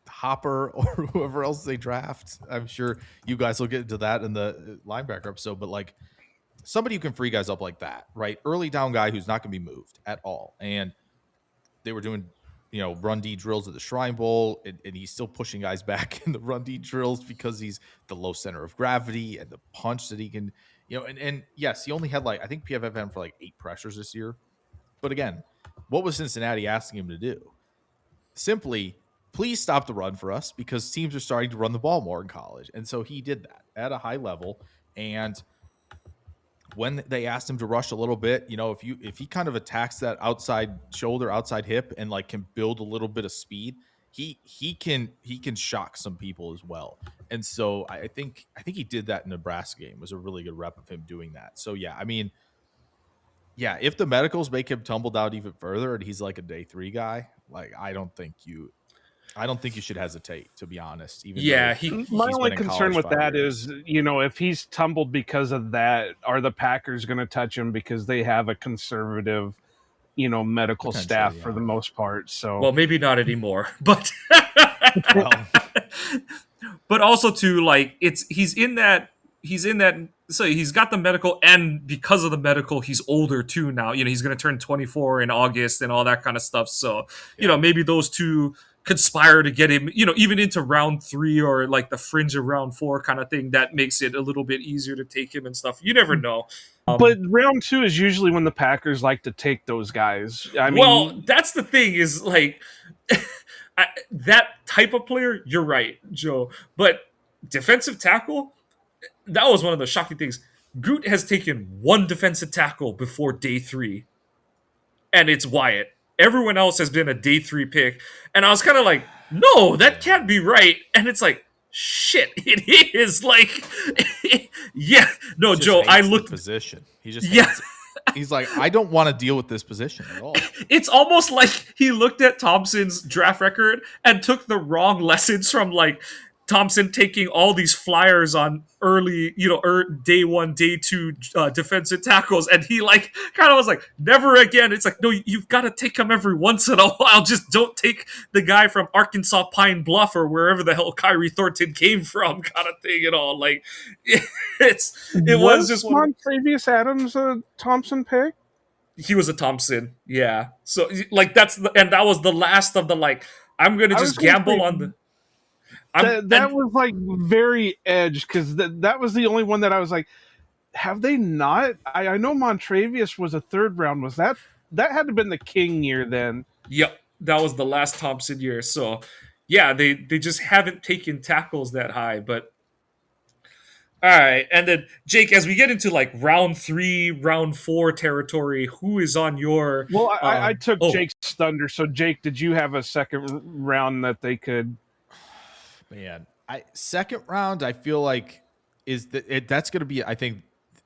Speaker 3: Hopper or whoever else they draft. I'm sure you guys will get into that in the linebacker episode, but like somebody who can free guys up like that, right? Early down guy who's not going to be moved at all. And they were doing, run D drills at the Shrine Bowl, and he's still pushing guys back in the run D drills because he's the low center of gravity and the punch that he can, and yes, he only had I think PFF had him for 8 pressures this year. But again, what was Cincinnati asking him to do? Simply, please stop the run for us, because teams are starting to run the ball more in college. And so he did that at a high level. And when they asked him to rush a little bit, if he kind of attacks that outside shoulder, outside hip, and can build a little bit of speed, he can shock some people as well. And so I think he did that in the Nebraska game. It was a really good rep of him doing that. So yeah, I mean, yeah, if the medicals make him tumble down even further and he's like a day 3 guy, I don't think you should hesitate, to be honest. Even
Speaker 4: my only concern with that is, if he's tumbled because of that, are the Packers going to touch him, because they have a conservative, medical staff for the most part. So,
Speaker 2: well, maybe not anymore, but but also too, he's in that. So he's got the medical, and because of the medical, he's older too now. He's going to turn 24 in August and all that kind of stuff. So, maybe those two conspire to get him, even into round 3 or the fringe of round 4 kind of thing. That makes it a little bit easier to take him and stuff. You never know.
Speaker 4: But round 2 is usually when the Packers like to take those guys. I mean,
Speaker 2: well, that's the thing is that type of player. You're right, Joe. But defensive tackle, that was one of the shocking things. Goot has taken 1 defensive tackle before day 3, and it's Wyatt. Everyone else has been a day 3 pick, and I was kind of like, no, that can't be right. And it's shit, it is. Yeah, no, Joe, I looked
Speaker 3: position. He just He's like, I don't want to deal with this position at all.
Speaker 2: It's almost like he looked at Thompson's draft record and took the wrong lessons from like Thompson taking all these flyers on early, day one, day two defensive tackles, and he like kind of was like, never again. It's like, no, you've got to take him every once in a while. Just don't take the guy from Arkansas Pine Bluff or wherever the hell Kyrie Thornton came from, kind of thing. At all, like it was just one.
Speaker 4: Montravius Adams a Thompson pick?
Speaker 2: He was a Thompson, yeah. So like and that was the last of the like. I'm gonna just gamble on the.
Speaker 4: That was like very edge because that was the only one that I was like, have they not? I know Montravius was a third round. Was that had to have been the king year then?
Speaker 2: Yep, that was the last Thompson year. So yeah, they just haven't taken tackles that high. But all right, and then Jake, as we get into like round 3, round 4 territory, who is on your?
Speaker 4: Well, I took Jake's thunder. So Jake, did you have a second round that they could?
Speaker 3: Man, second round, I feel like that's going to be. I think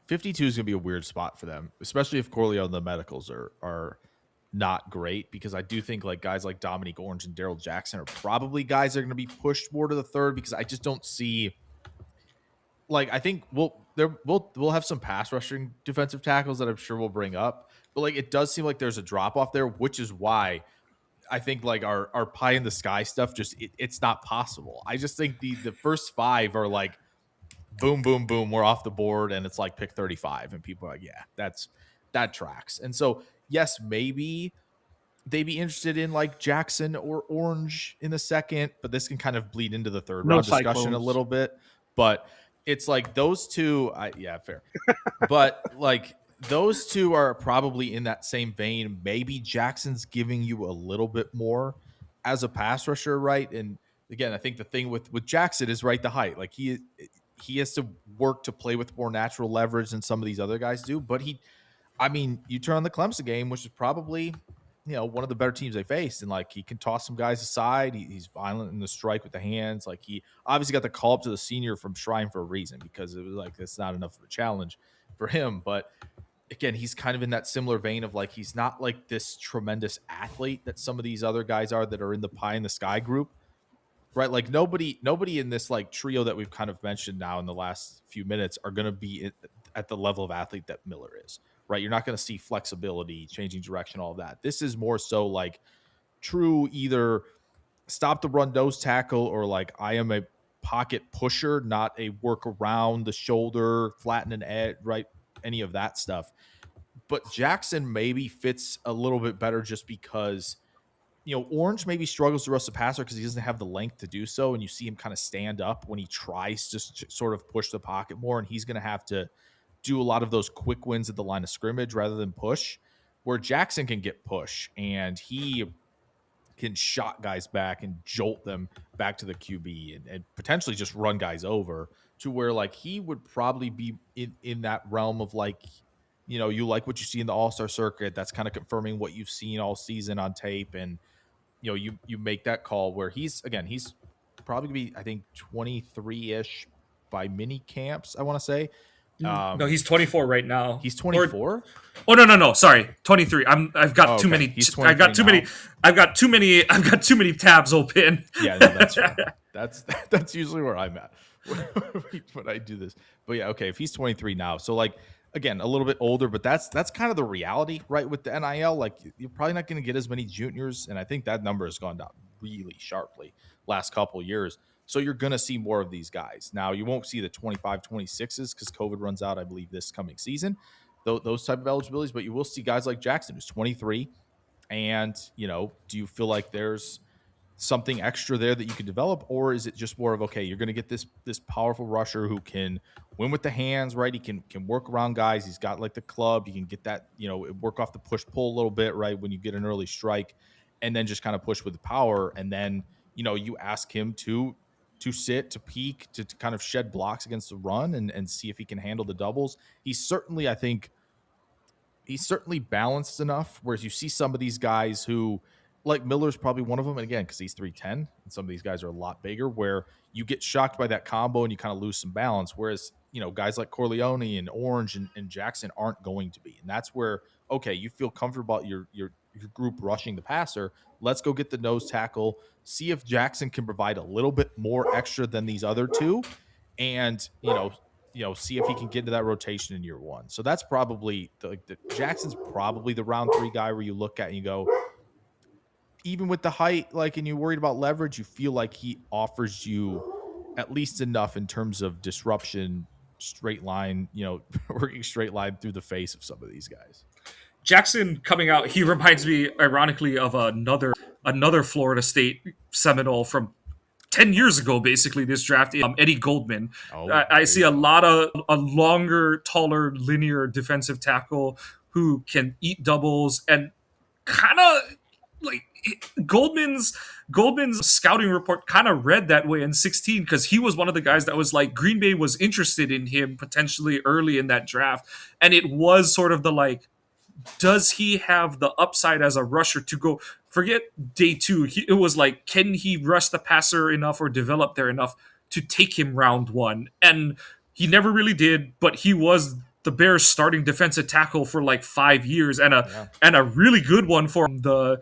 Speaker 3: 52 is going to be a weird spot for them, especially if Corleone and the medicals are not great. Because I do think like guys like Dominique Orange and Daryl Jackson are probably guys that are going to be pushed more to the third. Because I just don't see. Like I think we'll have some pass rushing defensive tackles that I'm sure we'll bring up, but like it does seem like there's a drop off there, which is why. I think like our pie in the sky stuff, just it's not possible. I just think the first 5 are like boom, boom, boom, we're off the board, and it's like pick 35, and people are like, yeah, that tracks. And so yes, maybe they'd be interested in like Jackson or Orange in the second, but this can kind of bleed into the third round discussion a little bit. But it's like those two, yeah, fair. But like those two are probably in that same vein. Maybe Jackson's giving you a little bit more as a pass rusher, right? And again, I think the thing with Jackson is right, the height. Like he has to work to play with more natural leverage than some of these other guys do. But you turn on the Clemson game, which is probably one of the better teams they faced, and like he can toss some guys aside. He's violent in the strike with the hands. Like he obviously got the call up to the senior from Shrine for a reason, because it was like that's not enough of a challenge for him, but. Again, he's kind of in that similar vein of like he's not like this tremendous athlete that some of these other guys are that are in the pie in the sky group, right? Like nobody in this like trio that we've kind of mentioned now in the last few minutes are going to be at the level of athlete that Miller is, right? You're not going to see flexibility, changing direction, all of that. This is more so like true either stop the run nose tackle or like I am a pocket pusher, not a work around the shoulder, flatten an edge, right? Any of that stuff. But Jackson maybe fits a little bit better just because, Orange maybe struggles to rush the passer because he doesn't have the length to do so. And you see him kind of stand up when he tries to sort of push the pocket more. And he's going to have to do a lot of those quick wins at the line of scrimmage rather than push, where Jackson can get push and he can shot guys back and jolt them back to the QB and potentially just run guys over, to where like he would probably be in that realm of like, you like what you see in the All-Star circuit. That's kind of confirming what you've seen all season on tape. And, you make that call where he's probably gonna be, I think 23-ish by mini camps. I want to say,
Speaker 2: no, he's 24 right now.
Speaker 3: He's 24.
Speaker 2: Oh no! Sorry, 23. I've got too many. I've got too many. I've got too many tabs open.
Speaker 3: Yeah, no, that's right. That's usually where I'm at when I do this. But yeah, okay. If he's 23 now, so like again, a little bit older, but that's kind of the reality, right? With the NIL, like you're probably not going to get as many juniors, and I think that number has gone down really sharply last couple of years. So you're going to see more of these guys. Now, you won't see the 25, 26s because COVID runs out, I believe, this coming season, those type of eligibilities. But you will see guys like Jackson, who's 23. And, do you feel like there's something extra there that you can develop? Or is it just more of, okay, you're going to get this powerful rusher who can win with the hands, right? He can work around guys. He's got like the club. You can get that, work off the push-pull a little bit, right, when you get an early strike, and then just kind of push with the power. And then, you ask him to sit, to peek, to kind of shed blocks against the run and see if he can handle the doubles. He's certainly balanced enough, whereas you see some of these guys who, like Miller's probably one of them. And again, because he's 310, and some of these guys are a lot bigger, where you get shocked by that combo and you kind of lose some balance. Whereas, guys like Corleone and Orange and Jackson aren't going to be. And that's where, okay, you feel comfortable about your group rushing the passer. Let's go get the nose tackle, see if Jackson can provide a little bit more extra than these other two. And, see if he can get into that rotation in year one. So that's probably the Jackson's probably the round 3 guy where you look at and you go, even with the height, and you're worried about leverage, you feel like he offers you at least enough in terms of disruption, straight line, working straight line through the face of some of these guys.
Speaker 2: Jackson coming out, he reminds me, ironically, of another Florida State Seminole from 10 years ago, basically, this draft, Eddie Goldman. I see a longer, taller, linear defensive tackle who can eat doubles and kind of Goldman's scouting report kind of read that way in 16 because he was one of the guys that was like Green Bay was interested in him potentially early in that draft, and it was sort of the does he have the upside as a rusher to go? Forget day 2. It was like, can he rush the passer enough or develop there enough to take him round 1? And he never really did, but he was the Bears' starting defensive tackle for 5 years and a really good one for the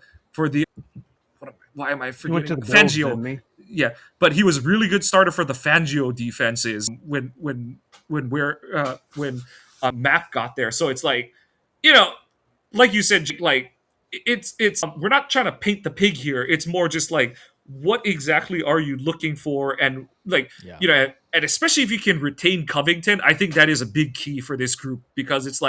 Speaker 2: why am I forgetting? Fangio. Yeah, but he was a really good starter for the Fangio defenses when Mac got there. So it's like you said, it's we're not trying to paint the pig here. It's more just what exactly are you looking for, and and especially if you can retain Covington, I think that is a big key for this group because it's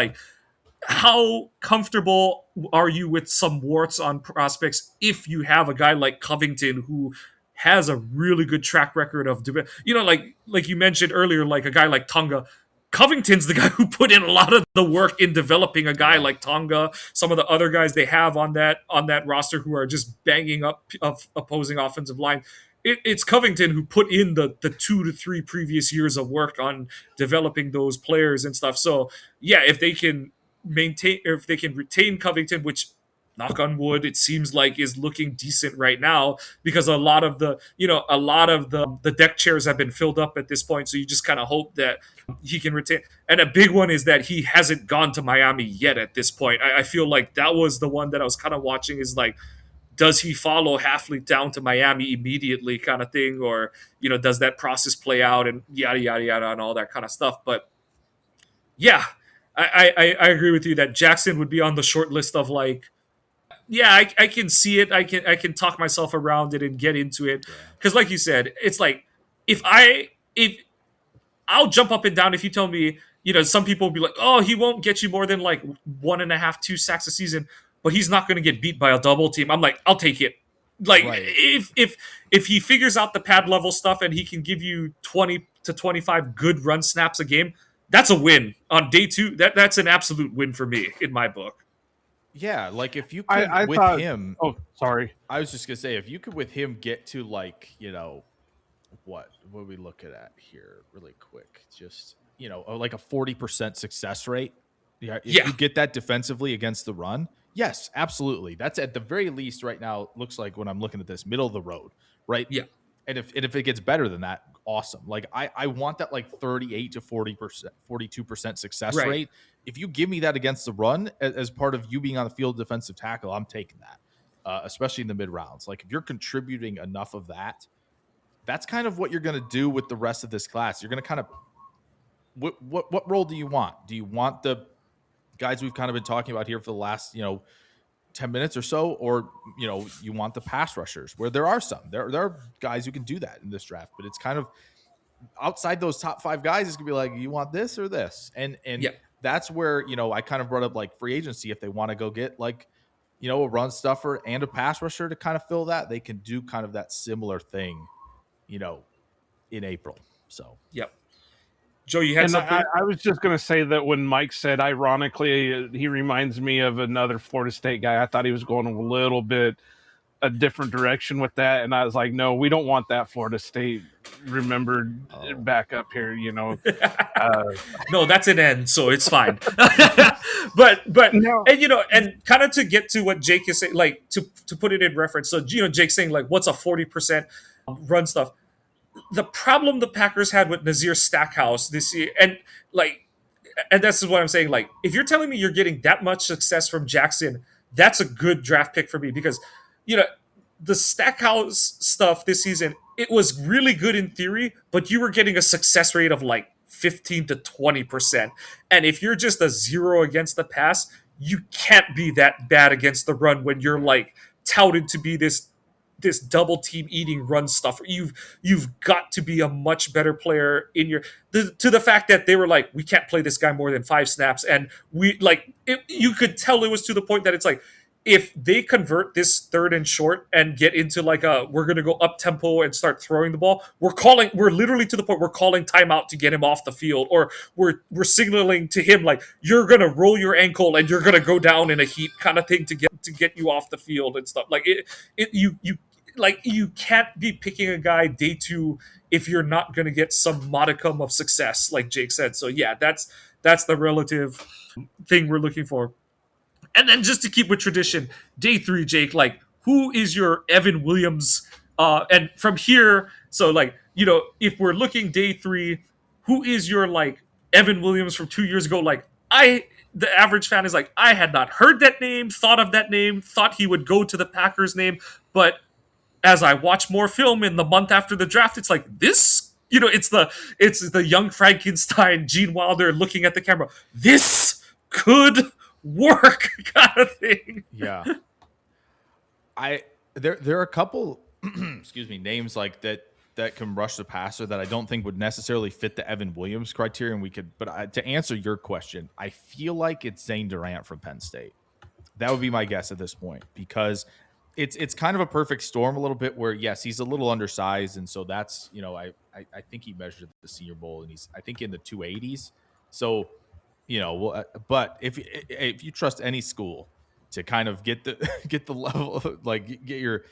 Speaker 2: how comfortable are you with some warts on prospects if you have a guy like Covington who has a really good track record of like you mentioned earlier, like a guy like Tonga. Covington's the guy who put in a lot of the work in developing a guy like Tonga. Some of the other guys they have on that roster who are just banging up of opposing offensive line. It's Covington who put in the 2 to 3 previous years of work on developing those players and stuff. So yeah, if they can retain Covington, which knock on wood, it seems like is looking decent right now because a lot of the deck chairs have been filled up at this point. So you just kind of hope that he can retain. And a big one is that he hasn't gone to Miami yet at this point. I feel like that was the one that I was kind of watching is does he follow Halfley down to Miami immediately kind of thing? Or, does that process play out and yada, yada, yada, and all that kind of stuff. But yeah, I agree with you that Jackson would be on the short list of I can see it. I can talk myself around it and get into it. Because like you said, it's if I'll jump up and down if you tell me, some people will be like, oh, he won't get you more than 1.5, 2 sacks a season, but he's not going to get beat by a double team. I'm like, I'll take it. If he figures out the pad level stuff and he can give you 20 to 25 good run snaps a game, that's a win on day 2. That's an absolute win for me in my book.
Speaker 3: Yeah, if you could him.
Speaker 4: Oh, sorry.
Speaker 3: I was just gonna say if you could with him get to what are we looking at here really quick? Just a 40% success rate. Yeah, if you get that defensively against the run, yes, absolutely. That's at the very least right now. Looks like when I'm looking at this, middle of the road, right?
Speaker 2: Yeah.
Speaker 3: And if it gets better than that, awesome. I want that 38 to 40%, 42% success rate. If you give me that against the run as part of you being on the field defensive tackle, I'm taking that, especially in the mid rounds. If you're contributing enough of that, that's kind of what you're going to do with the rest of this class. You're going to kind of what role do you want? Do you want the guys we've kind of been talking about here for the last 10 minutes or so, or you want the pass rushers where there are some there are guys who can do that in this draft, but it's kind of outside those top 5 guys. It's gonna be you want this or this, and that's where I kind of brought up free agency. If they want to go get a run stuffer and a pass rusher to kind of fill that, they can do kind of that similar thing in April. So
Speaker 2: yep. Joe, you had something?
Speaker 4: I was just going to say that when Mike said, ironically, he reminds me of another Florida State guy. I thought he was going a little bit a different direction with that, and I was like, no, we don't want that Florida State remembered back up here,
Speaker 2: No, that's an end, so it's fine. but
Speaker 4: No.
Speaker 2: and kind of to get to what Jake is saying, like to put it in reference. So Jake's saying like, what's a 40% run stuff? The problem the Packers had with Nazir Stackhouse this year, and this is what I'm saying. Like, if you're telling me you're getting that much success from Jackson, that's a good draft pick for me because, you know, the Stackhouse stuff this season, it was really good in theory, but you were getting a success rate of like 15 to 20%. And if you're just a zero against the pass, you can't be that bad against the run when you're like touted to be this double team eating run stuff. You've got to be a much better player in your to the fact that they were like, we can't play this guy more than 5 snaps, and we like it, you could tell it was to the point that it's like, if they convert this third and short and get into like a we're gonna go up tempo and start throwing the ball, we're literally to the point we're calling timeout to get him off the field, or we're signaling to him like, you're gonna roll your ankle and you're gonna go down in a heap kind of thing to get you off the field and stuff. Like you can't be picking a guy day 2 if you're not going to get some modicum of success, like Jake said. So yeah, that's the relative thing we're looking for. And then just to keep with tradition, day 3, Jake, like, who is your Evan Williams? And from here, so like, if we're looking day 3, who is your like Evan Williams from 2 years ago? Like, the average fan is like, I had not heard that name, thought of that name, thought he would go to the Packers name, but as I watch more film in the month after the draft, it's like this. It's the young Frankenstein, Gene Wilder looking at the camera. This could work, kind of thing.
Speaker 3: Yeah, there are a couple, excuse me, names like that can rush the passer that I don't think would necessarily fit the Evan Williams criterion. But to answer your question, I feel like it's Zane Durant from Penn State. That would be my guess at this point, because it's kind of a perfect storm a little bit where, yes, he's a little undersized. And so that's, I think he measured at the Senior Bowl and he's, I think, in the 280s. So, but if you trust any school to kind of get the level, like get your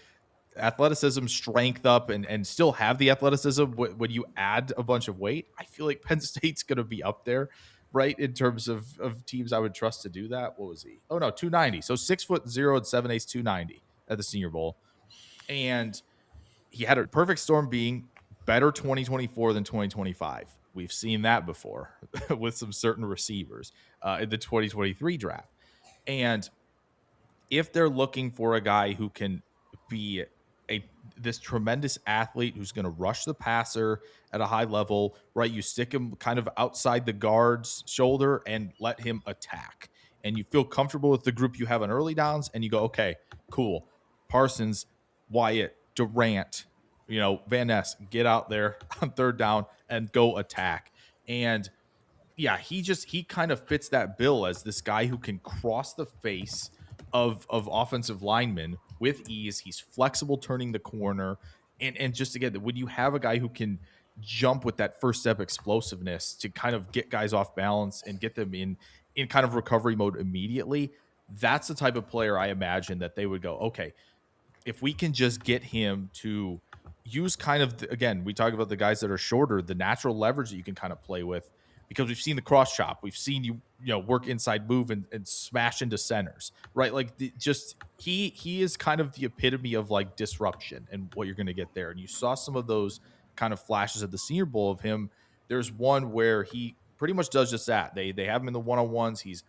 Speaker 3: athleticism, strength up and still have the athleticism when you add a bunch of weight, I feel like Penn State's going to be up there, right, in terms of teams I would trust to do that. What was he? Oh, no, 290. So 6'0" and 7/8, 290 at the Senior Bowl. And he had a perfect storm being better 2024 than 2025. We've seen that before with some certain receivers in the 2023 draft. And if they're looking for a guy who can be this tremendous athlete who's going to rush the passer at a high level, right? You stick him kind of outside the guard's shoulder and let him attack. And you feel comfortable with the group you have on early downs, and you go, okay, cool. Parsons, Wyatt, Durant, Van Ness, get out there on third down and go attack. And yeah, he kind of fits that bill as this guy who can cross the face of offensive linemen with ease. He's flexible turning the corner. And just again, when you have a guy who can jump with that first step explosiveness to kind of get guys off balance and get them in kind of recovery mode immediately, that's the type of player I imagine that they would go, okay, if we can just get him to use kind of, again, we talk about the guys that are shorter, the natural leverage that you can kind of play with, because we've seen the cross chop. We've seen you work inside move and smash into centers, right? Like he is kind of the epitome of like disruption and what you're going to get there. And you saw some of those kind of flashes at the Senior Bowl of him. There's one where he pretty much does just that. They have him in the one-on-ones. He's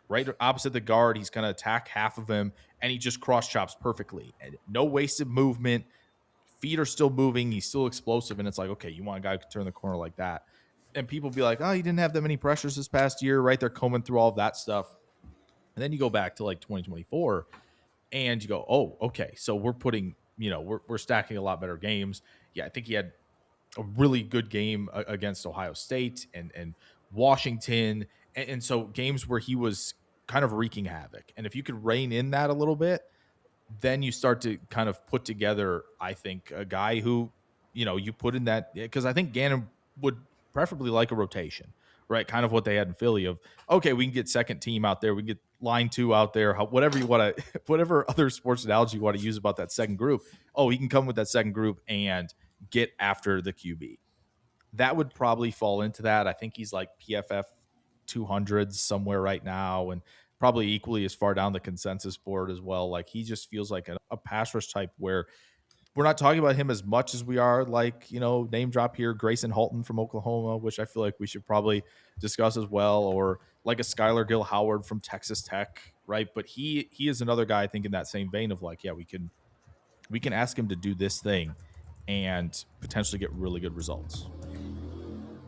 Speaker 3: right opposite the guard. He's going to attack half of him, and he just cross chops perfectly. And no wasted movement. Feet are still moving. He's still explosive. And it's like, okay, you want a guy who can turn the corner like that. And people be like, oh, he didn't have that many pressures this past year, right? They're combing through all of that stuff. And then you go back to like 2024 and you go, oh, okay. So we're putting, we're stacking a lot better games. Yeah, I think he had a really good game against Ohio State and Washington. And so games where he was kind of wreaking havoc. And if you could rein in that a little bit, then you start to kind of put together, I think, a guy who, you put in that, because I think Gannon would preferably like a rotation, right? Kind of what they had in Philly of, okay, we can get second team out there. We can get line 2 out there, whatever you want to, whatever other sports analogy you want to use about that second group. Oh, he can come with that second group and get after the QB. That would probably fall into that. I think he's like PFF 200s somewhere right now, and probably equally as far down the consensus board as well. Like he just feels like a pass rush type where we're not talking about him as much as we are like, name drop here, Grayson Halton from Oklahoma, which I feel like we should probably discuss as well, or like a Skylar Gill Howard from Texas Tech, right? But he is another guy I think in that same vein of like, yeah, we can ask him to do this thing and potentially get really good results.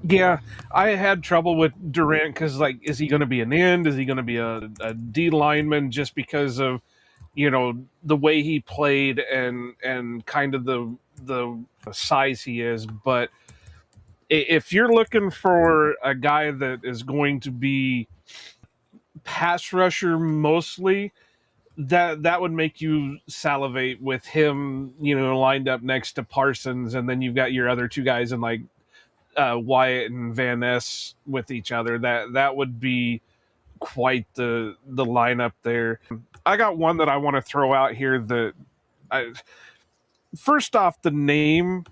Speaker 4: Yeah, I had trouble with Durant because, like, is he going to be an end? Is he going to be a D lineman? Just because of, the way he played and kind of the size he is. But if you're looking for a guy that is going to be pass rusher mostly, that would make you salivate with him, lined up next to Parsons, and then you've got your other two guys in like Wyatt and Van Ness with each other. That would be quite the lineup there. I got one that I want to throw out here that first off, the name,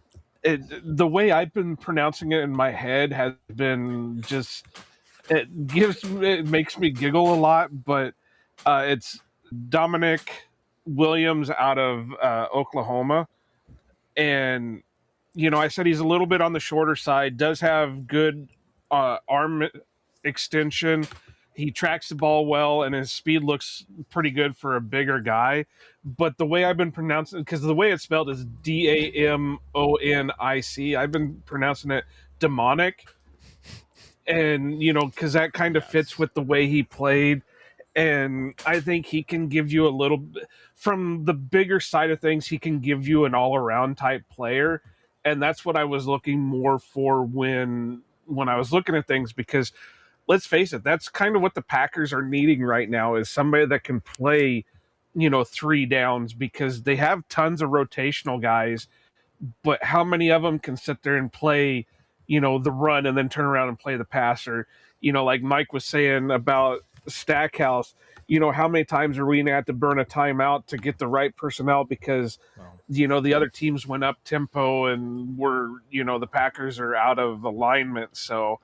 Speaker 4: the way I've been pronouncing it in my head has been just, it makes me giggle a lot, but it's Dominic Williams out of Oklahoma. And I said he's a little bit on the shorter side, does have good arm extension. He tracks the ball well, and his speed looks pretty good for a bigger guy. But the way I've been pronouncing it, because the way it's spelled is Damonic, I've been pronouncing it demonic. And, because that kind of fits with the way he played. And I think he can give you a little bit, from the bigger side of things, he can give you an all-around type player. And that's what I was looking more for when I was looking at things, because let's face it, that's kind of what the Packers are needing right now, is somebody that can play, 3 downs, because they have tons of rotational guys, but how many of them can sit there and play, the run and then turn around and play the passer? Like Mike was saying about Stackhouse, how many times are we going to have to burn a timeout to get the right personnel because the other teams went up tempo and the Packers are out of alignment. So,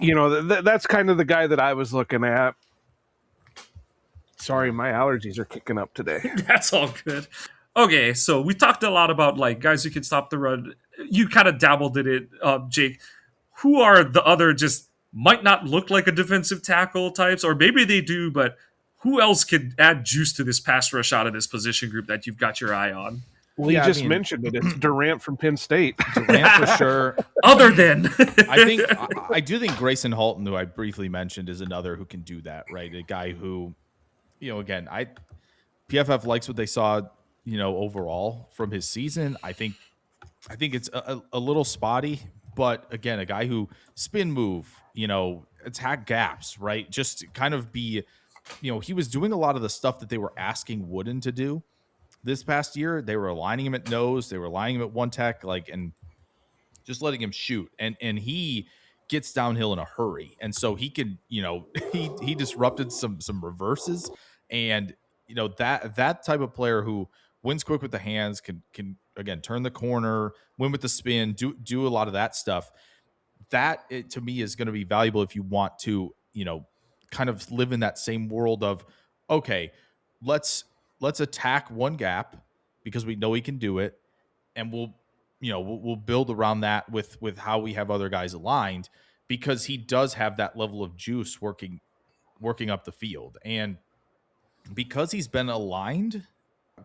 Speaker 4: that's kind of the guy that I was looking at. Sorry, my allergies are kicking up today.
Speaker 2: That's all good. Okay, so we talked a lot about like guys who can stop the run. You kind of dabbled in it, Jake. Who are the other just might not look like a defensive tackle types, or maybe they do, but who else could add juice to this pass rush out of this position group that you've got your eye on?
Speaker 4: Well, you just mentioned it. It's Durant from Penn State.
Speaker 3: Durant for sure.
Speaker 2: Other than,
Speaker 3: I do think Grayson Halton, who I briefly mentioned, is another who can do that, right? A guy who, again, PFF likes what they saw, overall from his season. I think it's a little spotty, but again, a guy who spin move, attack gaps, right? Just kind of be, he was doing a lot of the stuff that they were asking Wooden to do this past year. They were aligning him at nose, they were aligning him at one tech, and just letting him shoot. And he gets downhill in a hurry. And so he could, he disrupted some reverses, and that type of player who wins quick with the hands, can again turn the corner, win with the spin, do a lot of that stuff. That to me is going to be valuable if you want to, kind of live in that same world of, okay, let's attack one gap because we know he can do it, and we'll build around that with how we have other guys aligned, because he does have that level of juice working up the field. And because he's been aligned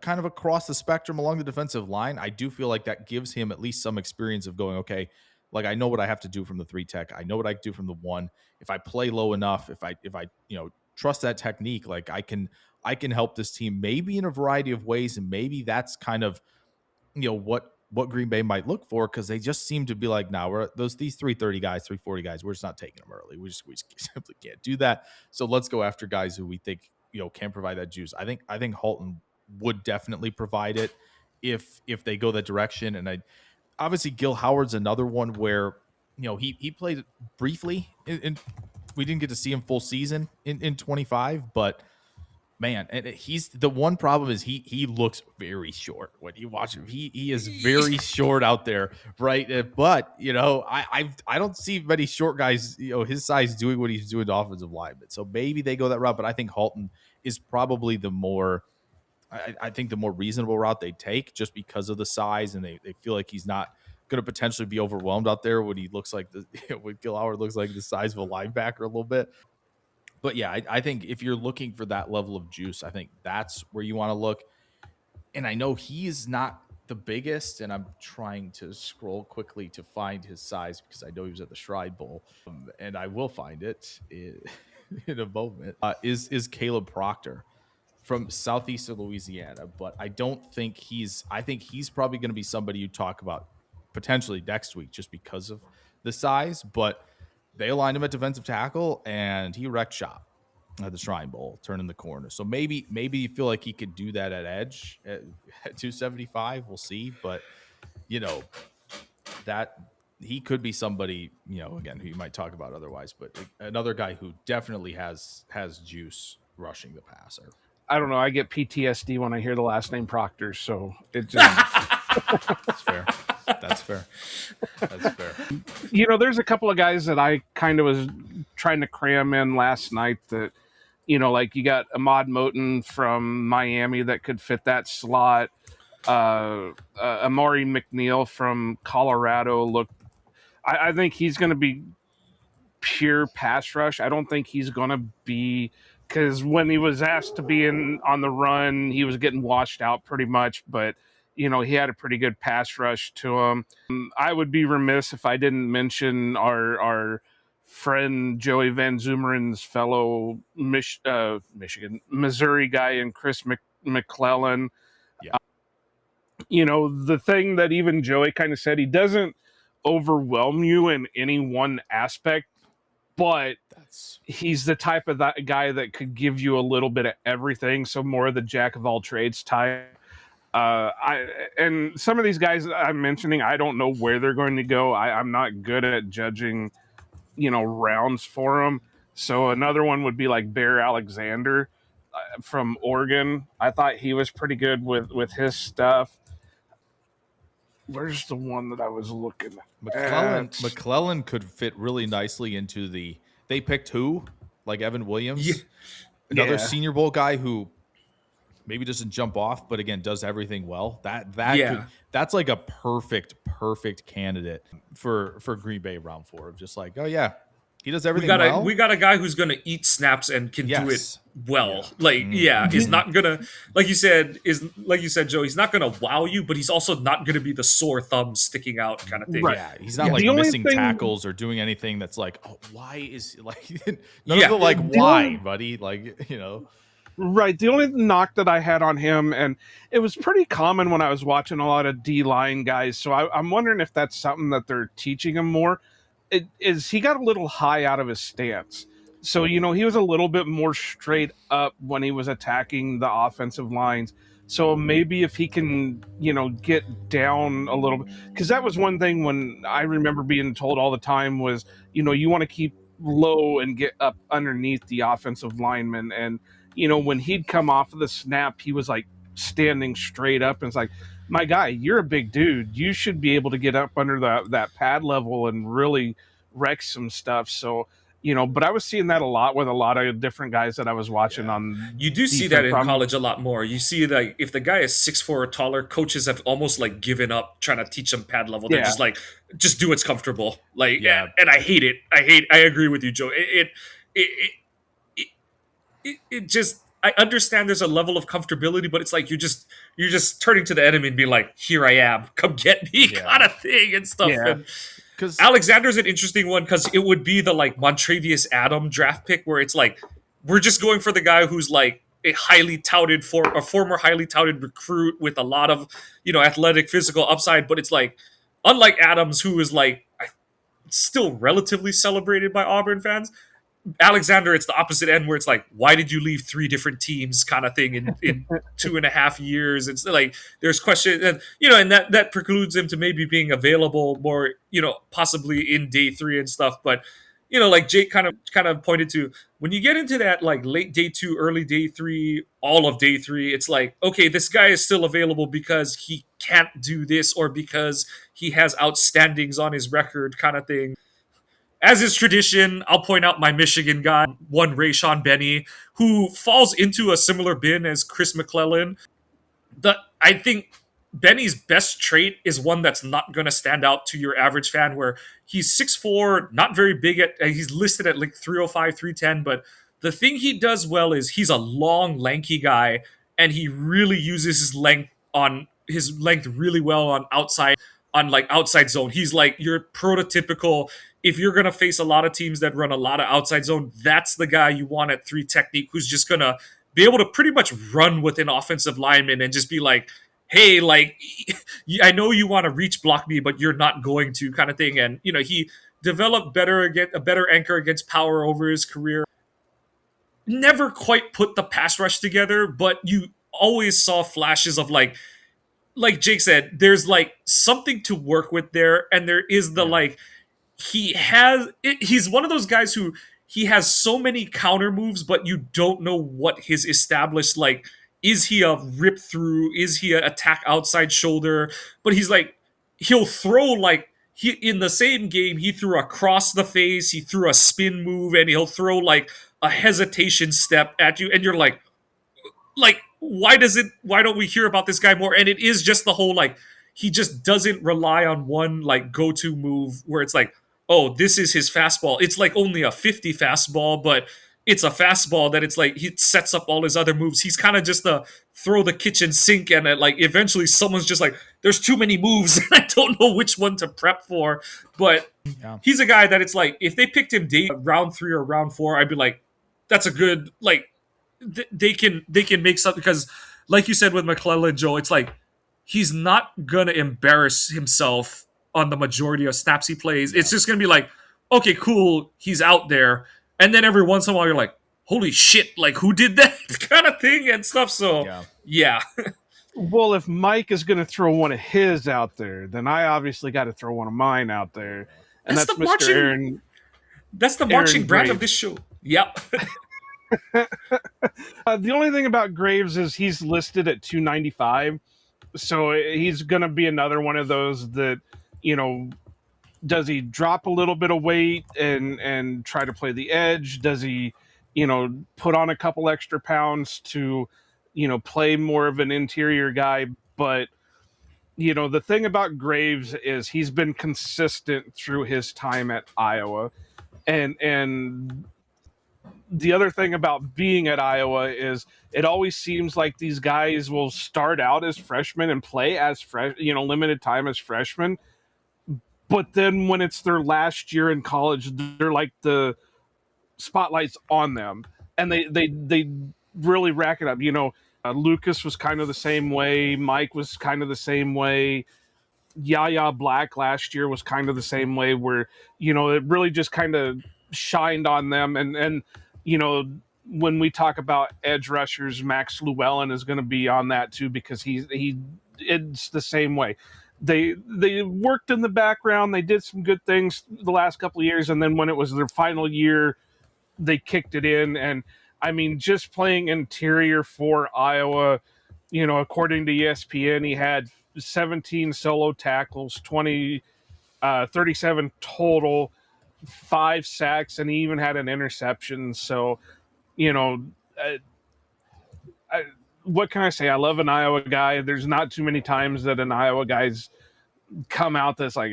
Speaker 3: kind of across the spectrum along the defensive line, I do feel like that gives him at least some experience of going, okay, like I know what I have to do from the 3 tech. I know what I do from the 1. If I play low enough, if I trust that technique, like I can help this team maybe in a variety of ways. And maybe that's kind of, what Green Bay might look for, because they just seem to be like, nah, these 330 guys, 340 guys, we're just not taking them early. We just simply can't do that. So let's go after guys who we think, can provide that juice. I think Halton would definitely provide it if they go that direction. And obviously Gil Howard's another one where he played briefly, and we didn't get to see him full season in 25, but man, and he's the one problem is he looks very short when you watch him. He is very short out there, right? But I don't see many short guys his size doing what he's doing to offensive linemen. So maybe they go that route, but I think Halton is probably the more I think the more reasonable route they take, just because of the size, and they feel like he's not going to potentially be overwhelmed out there when he looks like when Gil Howard looks like the size of a linebacker a little bit. But yeah, I think if you're looking for that level of juice, I think that's where you want to look. And I know he is not the biggest, and I'm trying to scroll quickly to find his size because I know he was at the Shrine Bowl, and I will find it in a moment. Is Caleb Proctor from southeast of Louisiana? But I don't think I think he's probably going to be somebody you talk about potentially next week just because of the size. But they aligned him at defensive tackle, and he wrecked shop at the Shrine Bowl, turning the corner. So maybe you feel like he could do that at edge at 275. We'll see. But, that he could be somebody, again, who you might talk about otherwise. But another guy who definitely has juice rushing the passer.
Speaker 4: I don't know. I get PTSD when I hear the last name Proctor, so it just...
Speaker 3: That's fair. That's fair. That's fair.
Speaker 4: There's a couple of guys that I kind of was trying to cram in last night that, like you got Ahmad Moten from Miami that could fit that slot. Amari McNeil from Colorado. I think he's going to be pure pass rush. I don't think he's going to be, because when he was asked to be on the run, he was getting washed out pretty much, but he had a pretty good pass rush to him. I would be remiss if I didn't mention our friend Joey Van Zumeren's fellow Missouri guy, and Chris McClellan.
Speaker 3: Yeah.
Speaker 4: The thing that even Joey kind of said, he doesn't overwhelm you in any one aspect, but he's the type of that guy that could give you a little bit of everything. So more of the jack of all trades type. And some of these guys I'm mentioning, I don't know where they're going to go. I'm not good at judging, rounds for them. So another one would be like Bear Alexander from Oregon. I thought he was pretty good with his stuff. Where's the one that I was looking at?
Speaker 3: McClellan could fit really nicely into they picked who? Like Evan Williams?
Speaker 2: Yeah.
Speaker 3: Another Senior Bowl guy who maybe doesn't jump off, but again, does everything well. That's like a perfect candidate for Green Bay round 4 of just like, oh yeah, he does everything well.
Speaker 2: We got a guy who's going to eat snaps and can do it well. Yeah. He's not going to, like you said, Joe, he's not going to wow you, but he's also not going to be the sore thumb sticking out kind of thing.
Speaker 3: Right. Yeah, he's not missing tackles or doing anything that's like, oh, why is none of the why, buddy?
Speaker 4: Right. The only knock that I had on him, and it was pretty common when I was watching a lot of D-line guys, so I'm wondering if that's something that they're teaching him more, is he got a little high out of his stance. So, he was a little bit more straight up when he was attacking the offensive lines. So maybe if he can, get down a little bit, because that was one thing when I remember being told all the time was, you want to keep low and get up underneath the offensive lineman. And when he'd come off of the snap, he was like standing straight up, and it's like, my guy, you're a big dude. You should be able to get up under that pad level and really wreck some stuff. So, but I was seeing that a lot with a lot of different guys that I was watching on.
Speaker 2: You do see that in college a lot more. You see that if the guy is 6'4" or taller, coaches have almost given up trying to teach them pad level. They're just just do what's comfortable. And I hate it. I agree with you, Joe. It just, I understand there's a level of comfortability, but it's like you're just turning to the enemy and being like, here I am, come get me, kind of thing and stuff.
Speaker 4: Yeah.
Speaker 2: Because Alexander's an interesting one because it would be the Montravius Adam draft pick where it's like we're just going for the guy who's a highly touted a former highly touted recruit with a lot of athletic physical upside, but it's unlike Adams, who is still relatively celebrated by Auburn fans. Alexander, it's the opposite end where it's like, why did you leave 3 different teams kind of thing in 2.5 years? It's like there's questions, and and that precludes him to maybe being available more, possibly in day 3 and stuff. But like Jake kind of pointed to, when you get into that like late day 2, early day 3, all of day 3, it's like, okay, this guy is still available because he can't do this or because he has outstandings on his record kind of thing. As is tradition, I'll point out my Michigan guy, one Rayshon Benny, who falls into a similar bin as Chris McClellan. I think Benny's best trait is one that's not going to stand out to your average fan, where he's 6'4", not very big he's listed at like 305, 310, but the thing he does well is he's a long, lanky guy, and he really uses his length really well on like outside zone. He's like your prototypical, if you're going to face a lot of teams that run a lot of outside zone, that's the guy you want at 3 technique, who's just going to be able to pretty much run with an offensive lineman and just be like, hey, like, I know you want to reach block me, but you're not going to, kind of thing. And he developed a better anchor against power over his career. Never quite put the pass rush together, but you always saw flashes of like Jake said, there's like something to work with there, and there is the like he's one of those guys who he has so many counter moves, but you don't know what his established, like, is he a rip through, is he an attack outside shoulder, but he'll throw, like, he in the same game he threw across the face, he threw a spin move, and he'll throw like a hesitation step at you, and you're like why don't we hear about this guy more? And it is just the whole, like, he just doesn't rely on one like go-to move where it's like, oh, this is his fastball. It's like only a 50 fastball, but it's a fastball that it's like he sets up all his other moves. He's kind of just a throw the kitchen sink, and like eventually someone's just like, there's too many moves and I don't know which one to prep for. But he's a guy that it's like, if they picked him round 3 or round 4, I'd be like, that's a good, like, they can make something, because like you said with McClellan, Joe, it's like he's not gonna embarrass himself on the majority of snaps he plays. It's just gonna be like, okay, cool, he's out there, and then every once in a while you're like, holy shit, like, who did that kind of thing and stuff. So yeah.
Speaker 4: Well, if Mike is going to throw one of his out there, then I obviously got to throw one of mine out there, and that's Mr. Aaron.
Speaker 2: That's the marching brand of this show. Yep.
Speaker 4: The only thing about Graves is he's listed at 295, so he's going to be another one of those that, does he drop a little bit of weight and try to play the edge? Does he, put on a couple extra pounds to, play more of an interior guy? But, the thing about Graves is he's been consistent through his time at Iowa. And the other thing about being at Iowa is it always seems like these guys will start out as freshmen and play as limited time as freshmen. But then when it's their last year in college, they're like the spotlight's on them, and they really rack it up. Lucas was kind of the same way. Mike was kind of the same way. Yaya Black last year was kind of the same way, where, it really just kind of shined on them. And when we talk about edge rushers, Max Llewellyn is going to be on that too, because it's the same way. They worked in the background. They did some good things the last couple of years, and then when it was their final year, they kicked it in. And I mean, just playing interior for Iowa, according to ESPN, he had 17 solo tackles, 37 total, 5 sacks, and he even had an interception. So, what can I say? I love an Iowa guy. There's not too many times that an Iowa guy's come out that's like,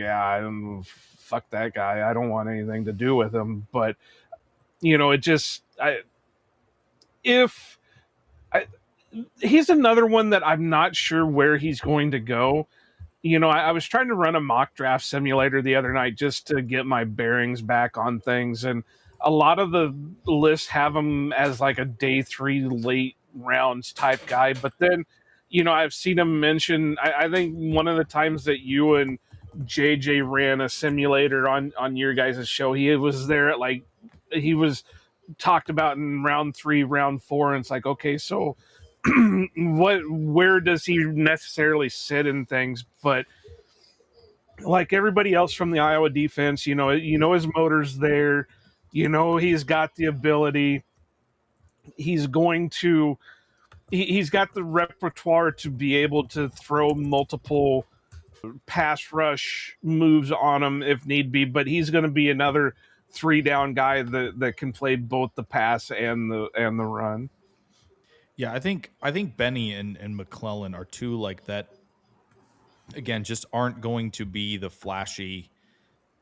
Speaker 4: fuck that guy, I don't want anything to do with him. But he's another one that I'm not sure where he's going to go. I was trying to run a mock draft simulator the other night just to get my bearings back on things, and a lot of the lists have him as like a day 3 late rounds type guy. But then, I've seen him mention, I think one of the times that you and JJ ran a simulator on your guys' show, he was there at like he was talked about in round 3, round 4, and it's like, okay, so where does he necessarily sit in things? But like everybody else from the Iowa defense, his motor's there, he's got the ability. He's going to he's got the repertoire to be able to throw multiple pass rush moves on him if need be, but he's going to be another 3-down guy that can play both the pass and the run.
Speaker 3: Yeah, I think Benny and McClellan are two like that. Again, just aren't going to be the flashy,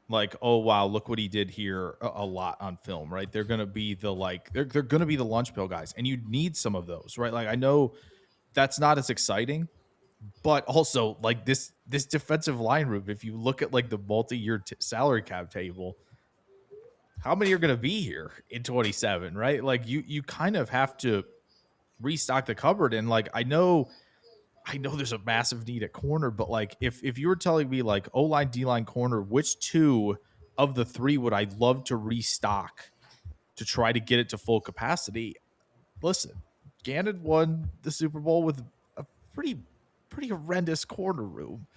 Speaker 3: like, oh wow, look what he did here a lot on film, right? They're gonna be the they're gonna be the lunch pill guys, and you need some of those, right? Like I know that's not as exciting, but also like this defensive line room, if you look at like the multi-year salary cap table, how many are gonna be here in 27, right? Like you kind of have to restock the cupboard, and like I know there's a massive need at corner, but like if you were telling me like O-line, D-line, corner, which two of the three would I love to restock to try to get it to full capacity? Listen, Gannon won the Super Bowl with a pretty horrendous corner room,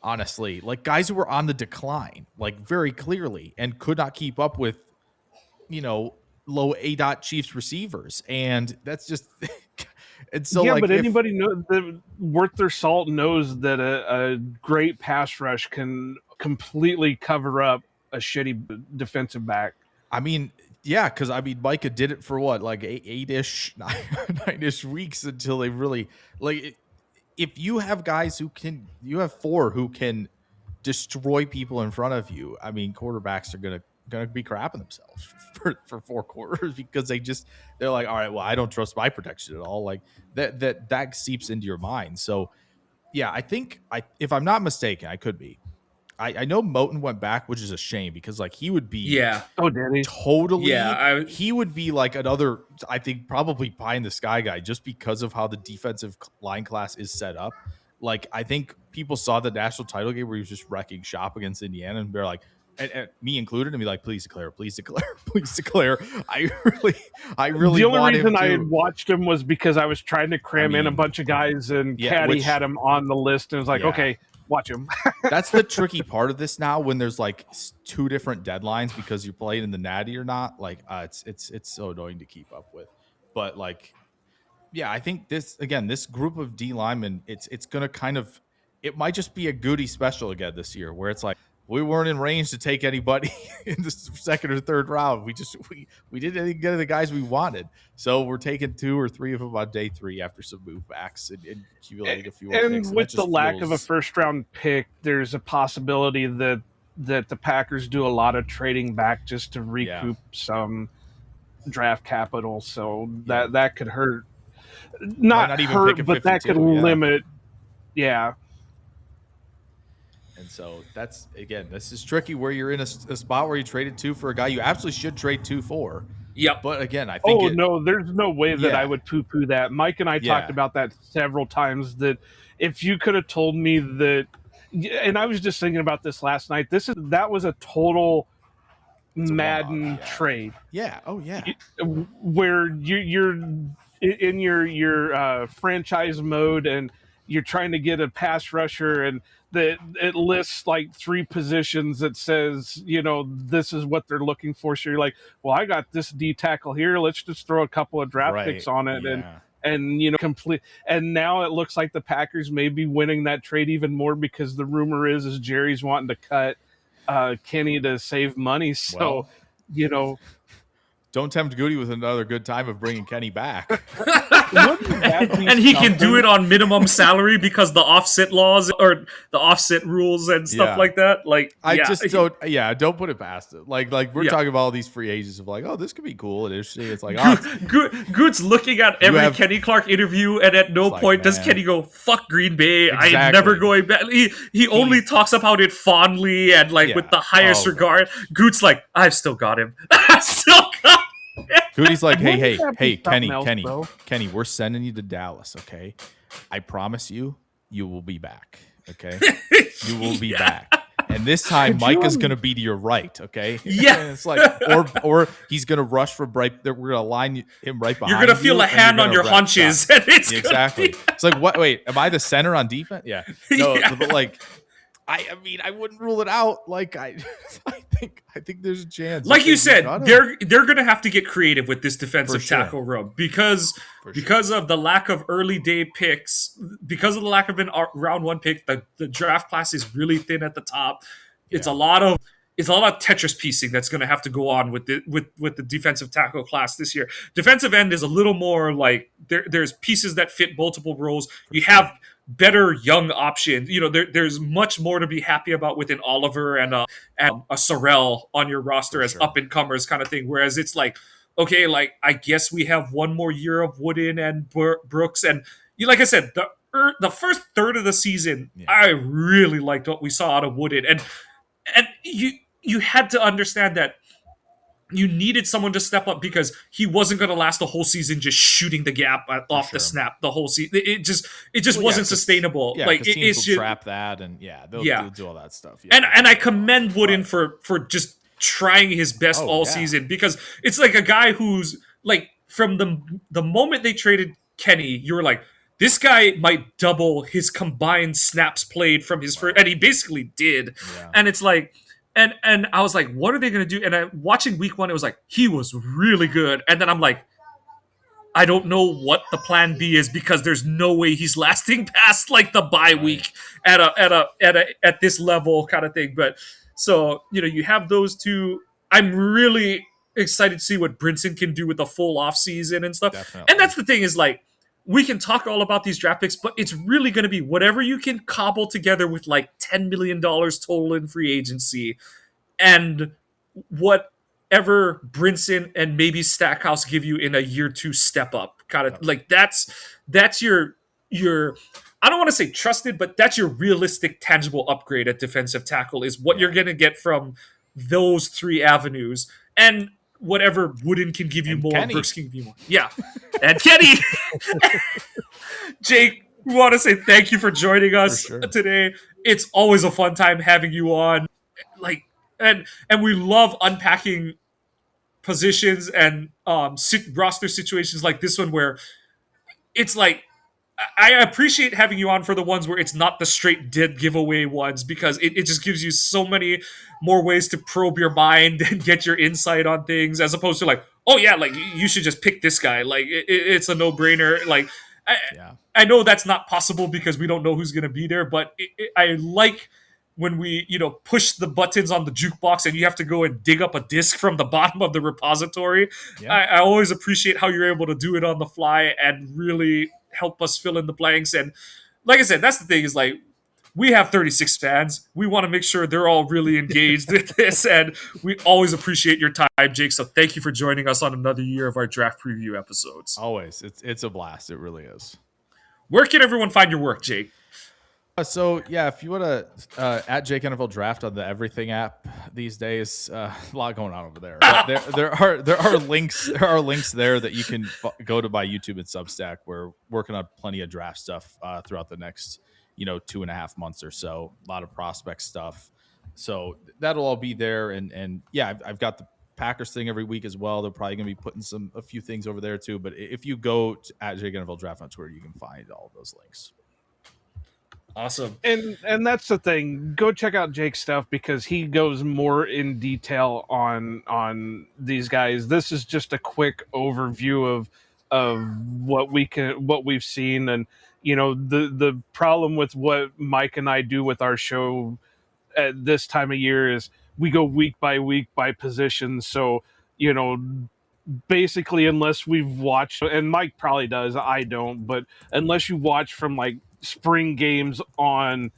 Speaker 3: honestly. Like guys who were on the decline, like very clearly, and could not keep up with, low A-dot Chiefs receivers. And that's just and so
Speaker 4: yeah, like but anybody worth their salt knows that a great pass rush can completely cover up a shitty defensive back.
Speaker 3: I mean, yeah, because I mean, Micah did it for what, like 8-ish, 9-ish weeks until they really like. If you have guys you have 4 who can destroy people in front of you. I mean, quarterbacks are gonna be crapping themselves for 4 quarters because they're like, all right, well, I don't trust my protection at all. Like that seeps into your mind. So yeah, I think if I'm not mistaken, I could be. I know Moten went back, which is a shame because like he would be totally he would be like another, I think, probably pie in the sky guy just because of how the defensive line class is set up. Like I think people saw the national title game where he was just wrecking shop against Indiana, and they're like, and me included, and be like, please declare. I really.
Speaker 4: The only reason I had watched him was because I was trying to cram in a bunch of guys, and Caddy had him on the list, and it was like, okay, watch him.
Speaker 3: That's the tricky part of this now when there's like 2 different deadlines because you're playing in the Natty or not. Like it's so annoying to keep up with. But like, yeah, I think this group of D linemen, it's gonna it might just be a Goody special again this year where it's like we weren't in range to take anybody in the 2nd or 3rd round. We didn't get the guys we wanted. So we're taking 2 or 3 of them on day 3 after some move backs and accumulating a few more picks.
Speaker 4: And with the lack of a 1st-round pick, there's a possibility that the Packers do a lot of trading back just to recoup some draft capital. So that could hurt. Not even hurt, but that could limit. Yeah.
Speaker 3: And so that's, again, this is tricky where you're in a spot where you traded 2 for a guy you absolutely should trade 2 for.
Speaker 2: Yep.
Speaker 3: But again, I think
Speaker 4: no, there's no way that I would poo-poo that. Mike and I talked about that several times, that if you could have told me that, and I was just thinking about this last night, that was a total Madden trade.
Speaker 3: Yeah. Oh yeah.
Speaker 4: Where you're in your franchise mode and you're trying to get a pass rusher, and it lists like 3 positions that says, this is what they're looking for. So you're like, well, I got this D tackle here. Let's just throw a couple of draft picks on it and complete. And now it looks like the Packers may be winning that trade even more because the rumor is Jerry's wanting to cut Kenny to save money. So,
Speaker 3: don't tempt Goody with another good time of bringing Kenny back.
Speaker 2: And he can do it on minimum salary because the offset laws or the offset rules and stuff like that. Like,
Speaker 3: don't put it past it. Like we're talking about all these free agents of like, oh, this could be cool and interesting. It's like,
Speaker 2: Good's looking at every Kenny Clark interview, and at no point does Kenny go, fuck Green Bay. Exactly. I am never going back. He only talks about it fondly and like with the highest regard. Good's like, I've still got him. I've still got him.
Speaker 3: Goody's like, hey, Kenny, we're sending you to Dallas, okay? I promise you will be back, okay? You will be back. And this time,
Speaker 4: Could
Speaker 3: Mike
Speaker 4: you
Speaker 3: is going to be to your right, okay?
Speaker 2: Yeah.
Speaker 3: And it's like, or he's going to rush from right. We're going to line him right behind.
Speaker 2: You're gonna feel a
Speaker 3: and
Speaker 2: hand
Speaker 3: you're
Speaker 2: on your
Speaker 3: gonna
Speaker 2: haunches,
Speaker 3: yeah.
Speaker 2: and it's
Speaker 3: Exactly. It's like, what? Wait, am I the center on defense? Yeah. No,
Speaker 2: Yeah.
Speaker 3: but like, I mean, I wouldn't rule it out. Like, I think there's a chance.
Speaker 2: Like you said,
Speaker 3: They're
Speaker 2: they're gonna have to get creative with this defensive
Speaker 3: For sure.
Speaker 2: tackle room because
Speaker 3: For sure.
Speaker 2: because of the lack of early day picks, because of the lack of an round one pick, the draft class is really thin at the top. It's a lot of Tetris piecing that's going to have to go on with the defensive tackle class this year. Defensive end is a little more like there's pieces that fit multiple roles. You have better young options. There's much more to be happy about with an Oliver and a Sorrell on your roster as up and comers kind of thing. Whereas it's like, okay, like I guess we have one more year of Wooden and Brooks, and like I said, the first third of the season, I really liked what we saw out of Wooden, and you had to understand that you needed someone to step up because he wasn't going to last the whole season just shooting the gap off the snap the whole season. It just wasn't sustainable.
Speaker 3: Yeah,
Speaker 2: like
Speaker 3: teams
Speaker 2: it's
Speaker 3: will trap that, and they'll do all that stuff. Yeah.
Speaker 2: And I commend Wooden for just trying his best all season, because it's like a guy who's like, from the moment they traded Kenny, you were like, this guy might double his combined snaps played from his first, and he basically did.
Speaker 3: Yeah.
Speaker 2: And it's like, and I was like, what are they going to do? And watching week one, it was like, he was really good. And then I'm like, I don't know what the plan B is, because there's no way he's lasting past like the bye week at this level kind of thing. But so, you have those two. I'm really excited to see what Brinson can do with the full off season and stuff.
Speaker 3: Definitely.
Speaker 2: And that's the thing, is like, we can talk all about these draft picks, but it's really going to be whatever you can cobble together with like $10 million total in free agency, and whatever Brinson and maybe Stackhouse give you in a year two step up. Kind of like that's your I don't want to say trusted, but that's your realistic, tangible upgrade at defensive tackle, is what you're going to get from those three avenues. And whatever Wooden can give you more,
Speaker 3: Kenny.
Speaker 2: Brooks can give you more. Yeah. And Kenny. Jake, we want to say thank you for joining us today. It's always a fun time having you on. Like, and we love unpacking positions and roster situations like this one, where it's like, I appreciate having you on for the ones where it's not the straight dead giveaway ones, because it just gives you so many more ways to probe your mind and get your insight on things, as opposed to like, oh yeah, like you should just pick this guy. Like it's a no-brainer. Like I know that's not possible because we don't know who's going to be there, but I like when we, push the buttons on the jukebox and you have to go and dig up a disc from the bottom of the repository. Yeah. I always appreciate how you're able to do it on the fly and really help us fill in the blanks. And like I said, that's the thing, is like, we have 36 fans. We want to make sure they're all really engaged with this, and we always appreciate your time, Jake. So thank you for joining us on another year of our draft preview episodes.
Speaker 3: Always. It's a blast. It really is.
Speaker 2: Where can everyone find your work, Jake?
Speaker 3: So yeah, if you want to at Jake NFL Draft on the Everything app these days, a lot going on over there. But there are links there that you can go to my YouTube and Substack. We're working on plenty of draft stuff throughout the next 2.5 months or so. A lot of prospect stuff, so that'll all be there. And yeah, I've got the Packers thing every week as well. They're probably going to be putting a few things over there too. But if you go to at Jake NFL Draft on Twitter, you can find all of those links.
Speaker 2: Awesome.
Speaker 4: And that's the thing. Go check out Jake's stuff, because he goes more in detail on these guys. This is just a quick overview of what we've seen. And the problem with what Mike and I do with our show at this time of year is we go week by week by position. So basically, unless we've watched, and Mike probably does, I don't, but unless you watch from like spring games on,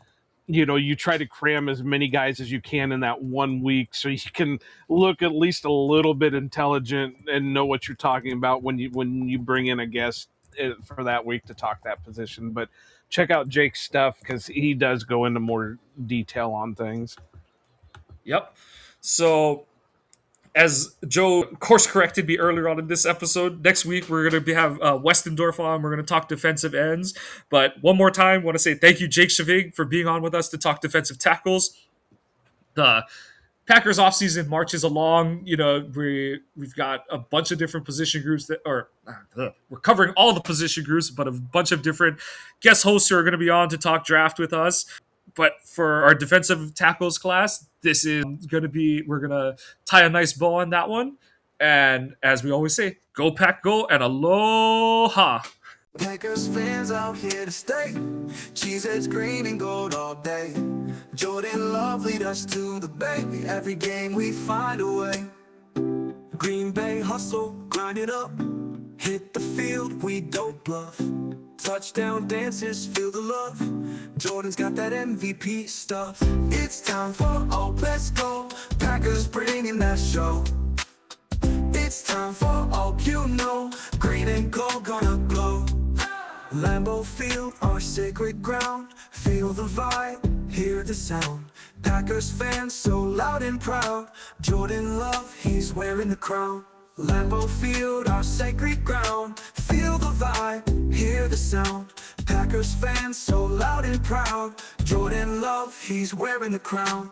Speaker 4: you try to cram as many guys as you can in that 1 week, so you can look at least a little bit intelligent and know what you're talking about when you bring in a guest for that week to talk that position. But check out Jake's stuff, because he does go into more detail on things.
Speaker 2: Yep. So, as Joe course corrected me earlier on in this episode, next week we're going to have Westendorf on. We're going to talk defensive ends. But one more time, I want to say thank you, Jake Shavig, for being on with us to talk defensive tackles. the Packers offseason marches along. We've got a bunch of different position groups we're covering all the position groups, but a bunch of different guest hosts who are going to be on to talk draft with us. But for our defensive tackles class, this is going to be, we're going to tie a nice bow on that one. And as we always say, go Pack, go, and aloha.
Speaker 1: Packers fans out here to stay. Cheeseheads green and gold all day. Jordan Love lead us to the bay. Every game we find a way. Green Bay hustle, grind it up. Hit the field, we don't bluff. Touchdown dances, feel the love. Jordan's got that MVP stuff. It's time for all, let's go. Packers bringing that show. It's time for all, green and gold gonna glow. Lambeau Field, our sacred ground. Feel the vibe, hear the sound. Packers fans so loud and proud. Jordan Love, he's wearing the crown. Lambeau Field, our sacred ground. Feel the vibe, hear the sound. Packers fans so loud and proud. Jordan Love, he's wearing the crown.